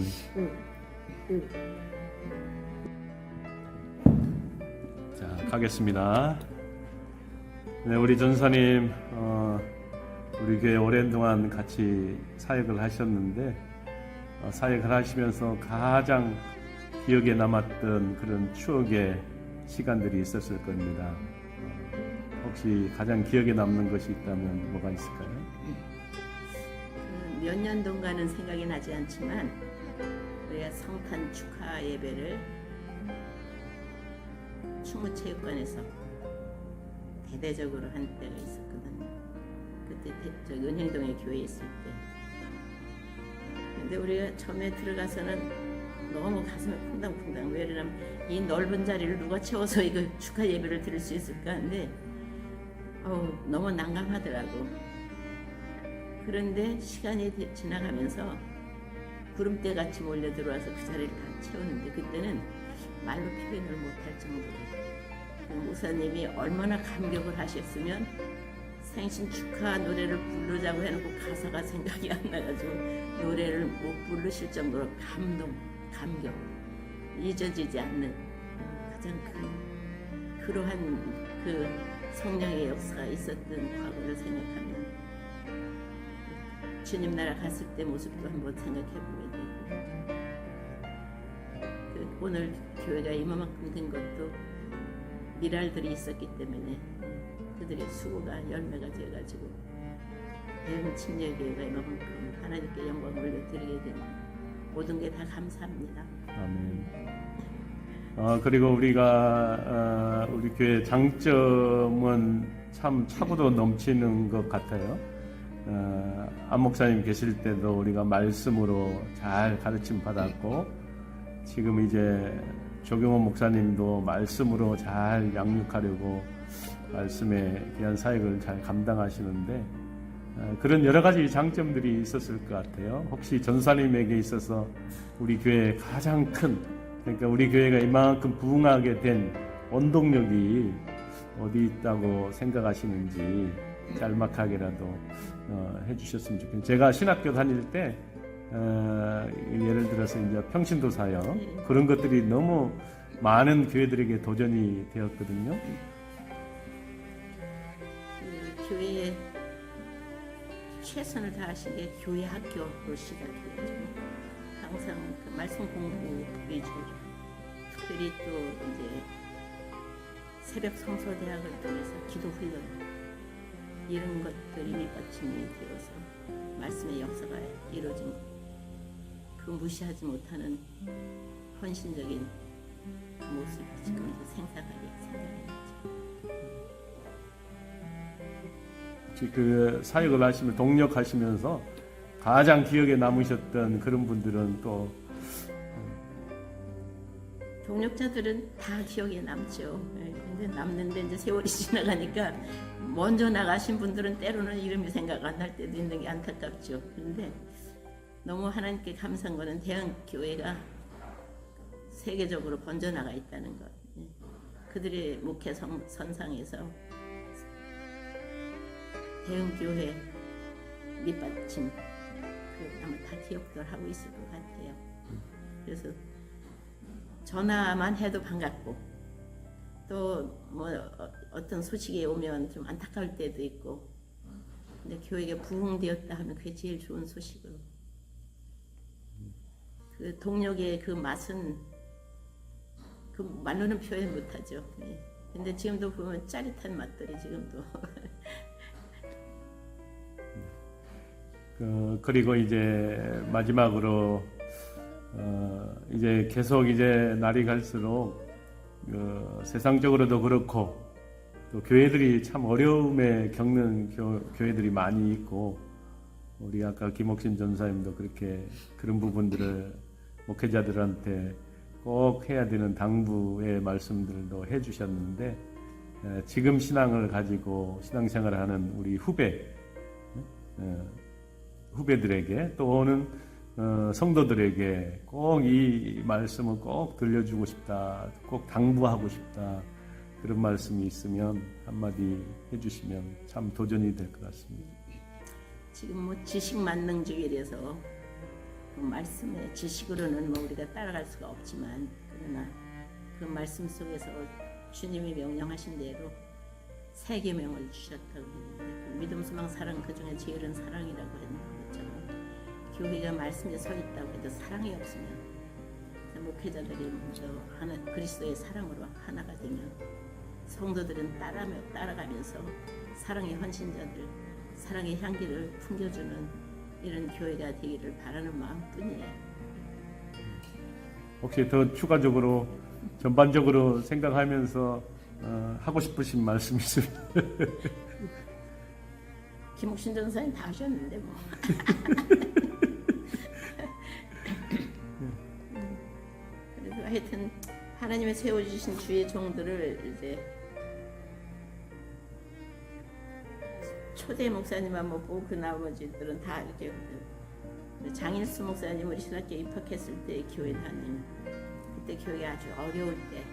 자, 가겠습니다. 네, 우리 전사님, 우리 교회 오랜 동안 같이 사역을 하셨는데, 사역을 하시면서 가장 기억에 남았던 그런 추억의 시간들이 있었을 겁니다. 혹시 가장 기억에 남는 것이 있다면 뭐가 있을까요? 몇 년도인가는 생각이 나지 않지만 우리가 성탄 축하 예배를 충무체육관에서 대대적으로 한 때가 있었거든요. 그때 저 은행동에 교회에 있을 때. 근데 우리가 처음에 들어가서는 너무 가슴이 쿵당쿵당. 왜 그러냐면 이 넓은 자리를 누가 채워서 이거 축하 예배를 드릴 수 있을까 하는데 너무 난감하더라고. 그런데 시간이 지나가면서 구름대 같이 몰려 들어와서 그 자리를 다 채우는데 그때는 말로 표현을 못할 정도로 그 목사님이 얼마나 감격을 하셨으면 생신 축하 노래를 부르자고 해놓고 가사가 생각이 안 나가지고 노래를 못 부르실 정도로 감격, 잊어지지 않는 가장 그러한 그 성령의 역사가 있었던 과거를 생각하면 주님 나라 갔을 때 모습도 한번 생각해보게 되고 오늘 교회가 이만큼 된 것도 미랄들이 있었기 때문에 그들의 수고가 열매가 되어가지고 대형 침례교회가 이만큼 하나님께 영광을 올려드리게 되는 모든 게 다 감사합니다. 아멘. 그리고 우리가 우리 교회 장점은 참 차고도 넘치는 것 같아요. 안 목사님 계실 때도 우리가 말씀으로 잘 가르침 받았고 지금 이제 조경원 목사님도 말씀으로 잘 양육하려고 말씀에 귀한 사역을 잘 감당하시는데 그런 여러 가지 장점들이 있었을 것 같아요. 혹시 전사님에게 있어서 우리 교회의 가장 큰 그러니까 우리 교회가 이만큼 부흥하게 된 원동력이 어디 있다고 생각하시는지 짤막하게라도 해주셨으면 좋겠어요. 제가 신학교 다닐 때 예를 들어서 이제 평신도 사역 그런 것들이 너무 많은 교회들에게 도전이 되었거든요. 그 교회에 최선을 다하신 게 교회 학교로 시작해요. 항상 그 말씀 공부 위주, 특별히 또 이제 새벽 성서대학을 통해서 기도 훈련 이런 것들이 밑받침이 되어서 말씀의 역사가 이루어진 그 무시하지 못하는 헌신적인 그 모습이 지금도 생생하게 생각이 나죠. 그 사역을 하시면 동력하시면서 가장 기억에 남으셨던 그런 분들은 또 동력자들은 다 기억에 남죠. 근데 남는데 이제 세월이 지나가니까 먼저 나가신 분들은 때로는 이름이 생각 안 날 때도 있는 게 안타깝죠. 그런데 너무 하나님께 감사한 거는 대한 교회가 세계적으로 번져나가 있다는 것. 그들의 목회 선상에서 대형 교회 밑받침 아마 다 기억들 하고 있을 것 같아요. 그래서 전화만 해도 반갑고 또 뭐 어떤 소식이 오면 좀 안타까울 때도 있고 근데 교회가 부흥되었다 하면 그게 제일 좋은 소식으로 그 동력의 그 맛은 그 말로는 표현 못하죠. 근데 지금도 보면 짜릿한 맛들이 지금도 그리고 이제 마지막으로 이제 계속 이제 날이 갈수록 세상적으로도 그렇고 또 교회들이 참 어려움에 겪는 교회들이 많이 있고 우리 아까 김옥신 전사님도 그렇게 그런 부분들을 목회자들한테 꼭 해야 되는 당부의 말씀들도 해주셨는데 지금 신앙을 가지고 신앙생활을 하는 우리 후배들에게 또는 성도들에게 꼭 이 말씀을 꼭 들려주고 싶다, 꼭 당부하고 싶다 그런 말씀이 있으면 한마디 해주시면 참 도전이 될 것 같습니다. 지금 뭐 지식만능주의라서 그 말씀의 지식으로는 뭐 우리가 따라갈 수가 없지만 그러나 그 말씀 속에서 주님이 명령하신 대로 세 계명을 주셨다고 했는데 그 믿음, 소망, 사랑 그 중에 제일은 사랑이라고 했는 것처럼 교회가 말씀에 서 있다고 해도 사랑이 없으면 목회자들이 먼저 하나 그리스도의 사랑으로 하나가 되면 성도들은 따라가면서 사랑의 헌신자들, 사랑의 향기를 풍겨주는 이런 교회가 되기를 바라는 마음뿐이에요. 혹시 더 추가적으로 전반적으로 생각하면서 하고 싶으신 말씀 있으면 김옥신 전사님 다 하셨는데 뭐. 그래서 하여튼 하나님의 세워주신 주의 종들을 이제 초대 목사님만 못 보고 그 나머지들은 다 이렇게 장일수 목사님 우리 신학교에 입학했을 때 교회 다니는 그때 교회가 아주 어려울 때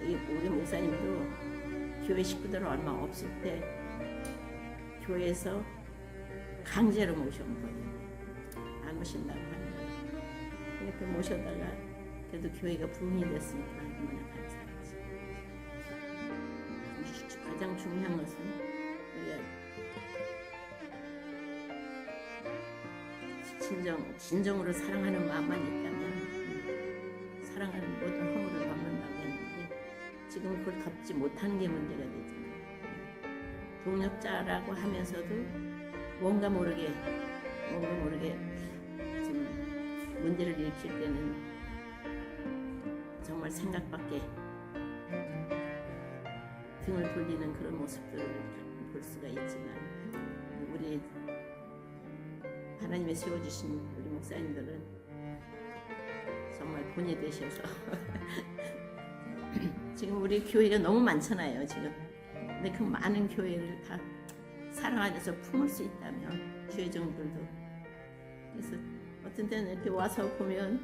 우리 목사님도 교회 식구들 얼마 없을 때 교회에서 강제로 모셔온 거예요. 안 모신다고 하는 거예요. 그러니까 모셔다가 그래도 교회가 부흥이 됐으니까 얼마나 감사하지. 가장 중요한 것은 우리가 진정으로 사랑하는 마음만 있다면 사랑하는 모든 허물을 덮는다고 했는데 지금 그걸 덮지 못하는 게 문제가 되잖아요. 동력자라고 하면서도 뭔가 모르게 좀 문제를 일으킬 때는 정말 생각밖에 등을 돌리는 그런 모습들을 볼 수가 있지만 우리 하나님의 세워주신 우리 목사님들은 정말 본이 되셔서 지금 우리 교회가 너무 많잖아요 지금. 근데 그 많은 교회를 다 사랑 안에서 품을 수 있다면 주의종들도 그래서 어떤 때는 이렇게 와서 보면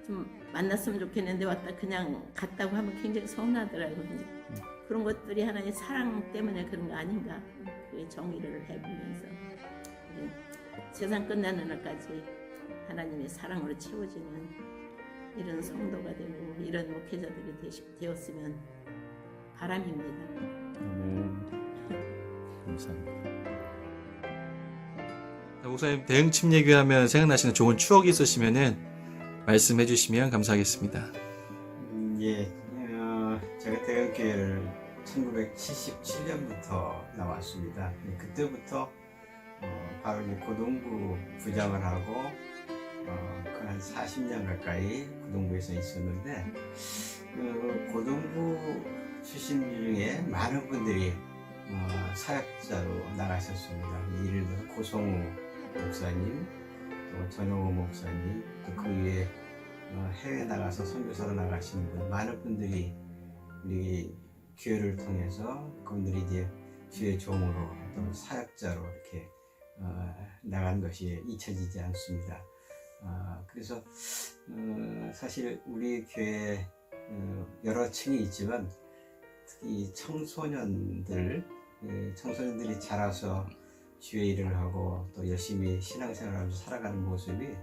좀 만났으면 좋겠는데 왔다 그냥 갔다고 하면 굉장히 서운하더라고요. 그런 것들이 하나의 사랑 때문에 그런 거 아닌가 그 정의를 해보면서 세상 끝나는 날까지 하나님의 사랑으로 채워지는 이런 성도가 되고 이런 목회자들이 되었으면 바람입니다. 감사합니다. 목사님, 대흥침 얘기하면 생각나시는 좋은 추억이 있으시면은 말씀해 주시면 감사하겠습니다. 예, 제가 대흥교회를 1977년부터 나왔습니다. 그때부터 바로 이제 고등부 부장을 하고 한 40년 가까이 고등부에서 있었는데 고등부 출신 중에 많은 분들이 사역자로 나가셨습니다. 예를 들어 고성우 목사님, 또 전용호 목사님, 또 그 위에 해외 나가서 선교사로 나가신 분, 많은 분들이 우리 교회를 통해서 그분들이 이제 주의 종으로 또 사역자로 이렇게 나간 것이 잊혀지지 않습니다. 그래서 사실 우리 교회 여러 층이 있지만 특히 청소년들이 자라서 주의 일을 하고 또 열심히 신앙생활하면서 살아가는 모습이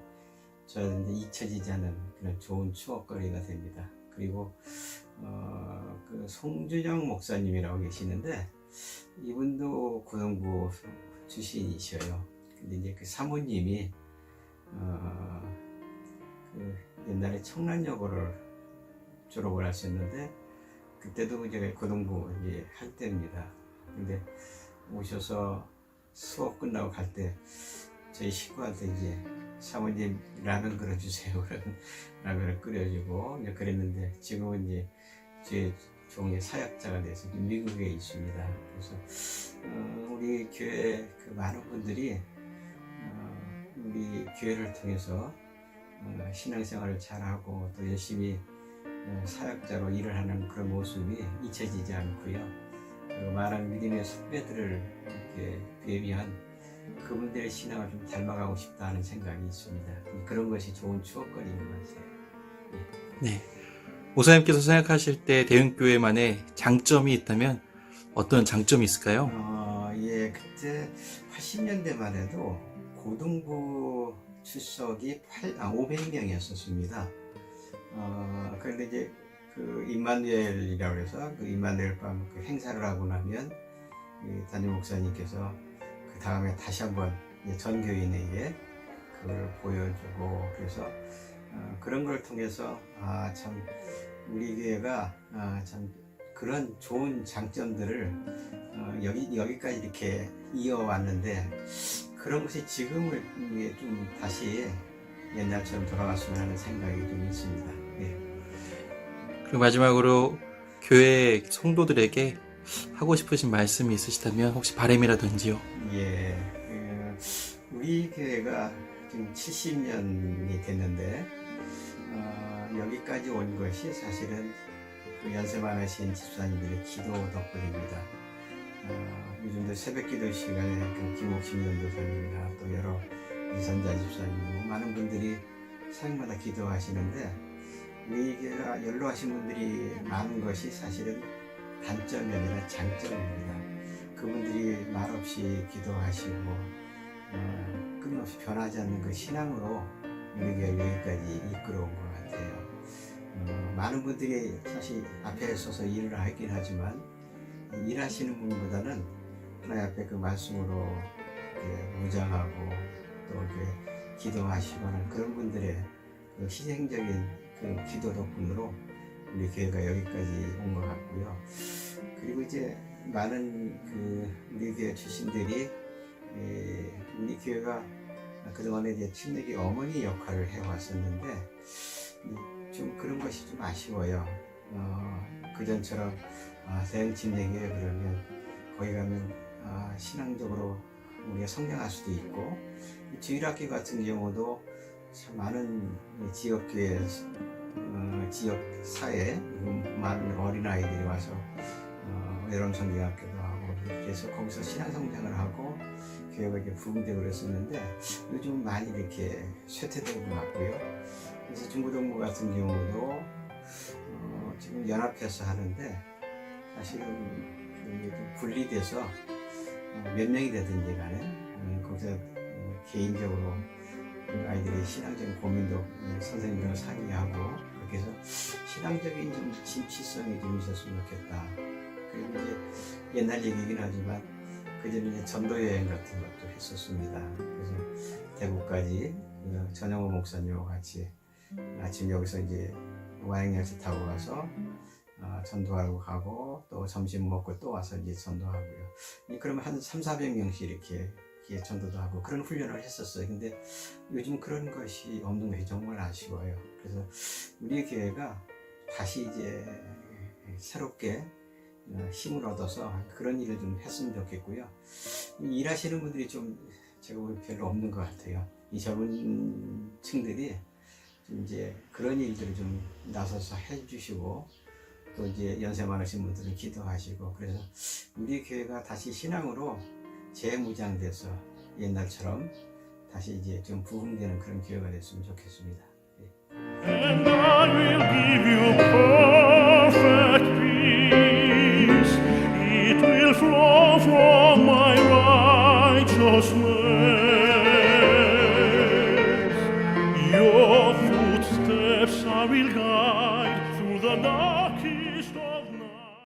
저한테 잊혀지지 않은 그런 좋은 추억거리가 됩니다. 그리고 그 송준영 목사님이라고 계시는데 이분도 고등부 출신이셔요. 근데 이제 그 사모님이 그 옛날에 청란여고를 졸업을 하셨는데 그때도 이제 고등부 이제 할 때입니다. 근데 오셔서 수업 끝나고 갈 때 저희 식구한테 이제 사모님 라면 끓여주세요. 라면을 끓여주고 이제 그랬는데 지금은 이제 제 종의 사역자가 돼서 미국에 있습니다. 그래서 우리 교회 그 많은 분들이 우리 교회를 통해서 신앙생활을 잘하고 또 열심히 사역자로 일을 하는 그런 모습이 잊혀지지 않고요. 그리고 많은 믿음의 선배들을 이렇게 뵈면 그분들의 신앙을 좀 닮아가고 싶다 하는 생각이 있습니다. 그런 것이 좋은 추억거리인 것 같아요. 네. 목사님께서 생각하실 때 대흥교회만의 장점이 있다면 어떤 장점이 있을까요? 예, 그때 80년대만 해도 고등부 출석이 500명이었었습니다. 그런데 이제 그 임마누엘이라고 해서 그 임마누엘 밤 그 행사를 하고 나면 담임 목사님께서 그 다음에 다시 한번 전 교인에게 그걸 보여주고 그래서 그런 걸 통해서 참 우리 교회가 참 그런 좋은 장점들을 여기까지 이렇게 이어왔는데 그런 것이 지금을 좀 다시 옛날처럼 돌아갔으면 하는 생각이 좀 있습니다. 네. 그리고 마지막으로 교회 성도들에게 하고 싶으신 말씀이 있으시다면 혹시 바람이라든지요. 예, 우리 교회가 지금 70년이 됐는데 여기까지 온 것이 사실은 그 연세 많으신 집사님들의 기도 덕분입니다. 요즘도 새벽 기도 시간에 그 김옥심 전도사님이나 또 여러 이선자 집사님 많은 분들이 사역마다 기도하시는데 우리 교회가 연로하신 분들이 많은 것이 사실은 단점이 아니라 장점입니다. 그분들이 말없이 기도하시고 끊임없이 변하지 않는 그 신앙으로 우리 교회 여기까지 이끌어온 것 같아요. 많은 분들이 사실 앞에 서서 일을 하긴 하지만 일하시는 분보다는 하나님 앞에 그 말씀으로 무장하고 또 이렇게 기도하시고 하는 그런 분들의 그 희생적인 그 기도 덕분으로 우리 교회가 여기까지 온 것 같고요. 그리고 이제 많은 그 우리 교회 출신들이 우리 교회가 그동안에 이제 침례기 어머니 역할을 해왔었는데 좀 그런 것이 좀 아쉬워요. 그전처럼 대형 침례기에 그러면 거기 가면 신앙적으로 우리가 성장할 수도 있고 주일학교 같은 경우도 참 많은 지역교회 지역 사회에 많은 어린아이들이 와서 외로운 성경학교도 하고 그래서 거기서 신앙 성장을 하고 교회가 이렇게 부흥되고 그랬었는데 요즘 많이 이렇게 쇠퇴된 것 같고요. 그래서 중고등부 같은 경우도 지금 연합해서 하는데 사실은 분리돼서 몇 명이 되든지 간에 거기서 개인적으로 아이들의 신앙적인 고민도 선생님들과 상의하고 그렇게 해서 신앙적인 좀 진취성이 좀 있었으면 좋겠다. 그리고 이제 옛날 얘기긴 하지만 그전에 이제 전도 여행 같은 것도 했었습니다. 그래서 대구까지 전영호 목사님과 같이 아침 여기서 이제 와행열차 타고 가서 전도하러 가고 또 점심 먹고 또 와서 이제 전도하고요. 그러면 한 300~400명씩 이렇게 전도도 하고 그런 훈련을 했었어요. 근데 요즘 그런 것이 없는 것이 정말 아쉬워요. 그래서 우리 교회가 다시 이제 새롭게 힘을 얻어서 그런 일을 좀 했으면 좋겠고요. 일하시는 분들이 좀 제가 보기 별로 없는 것 같아요. 이 젊은 층들이 좀 이제 그런 일들을 좀 나서서 해주시고 또 이제 연세 많으신 분들은 기도하시고 그래서 우리 교회가 다시 신앙으로 재무장돼서 옛날처럼 다시 이제 좀 부흥되는 그런 교회가 됐으면 좋겠습니다. And I will give you perfect peace. It will flow from my righteousness. Your footsteps I will guide through the night.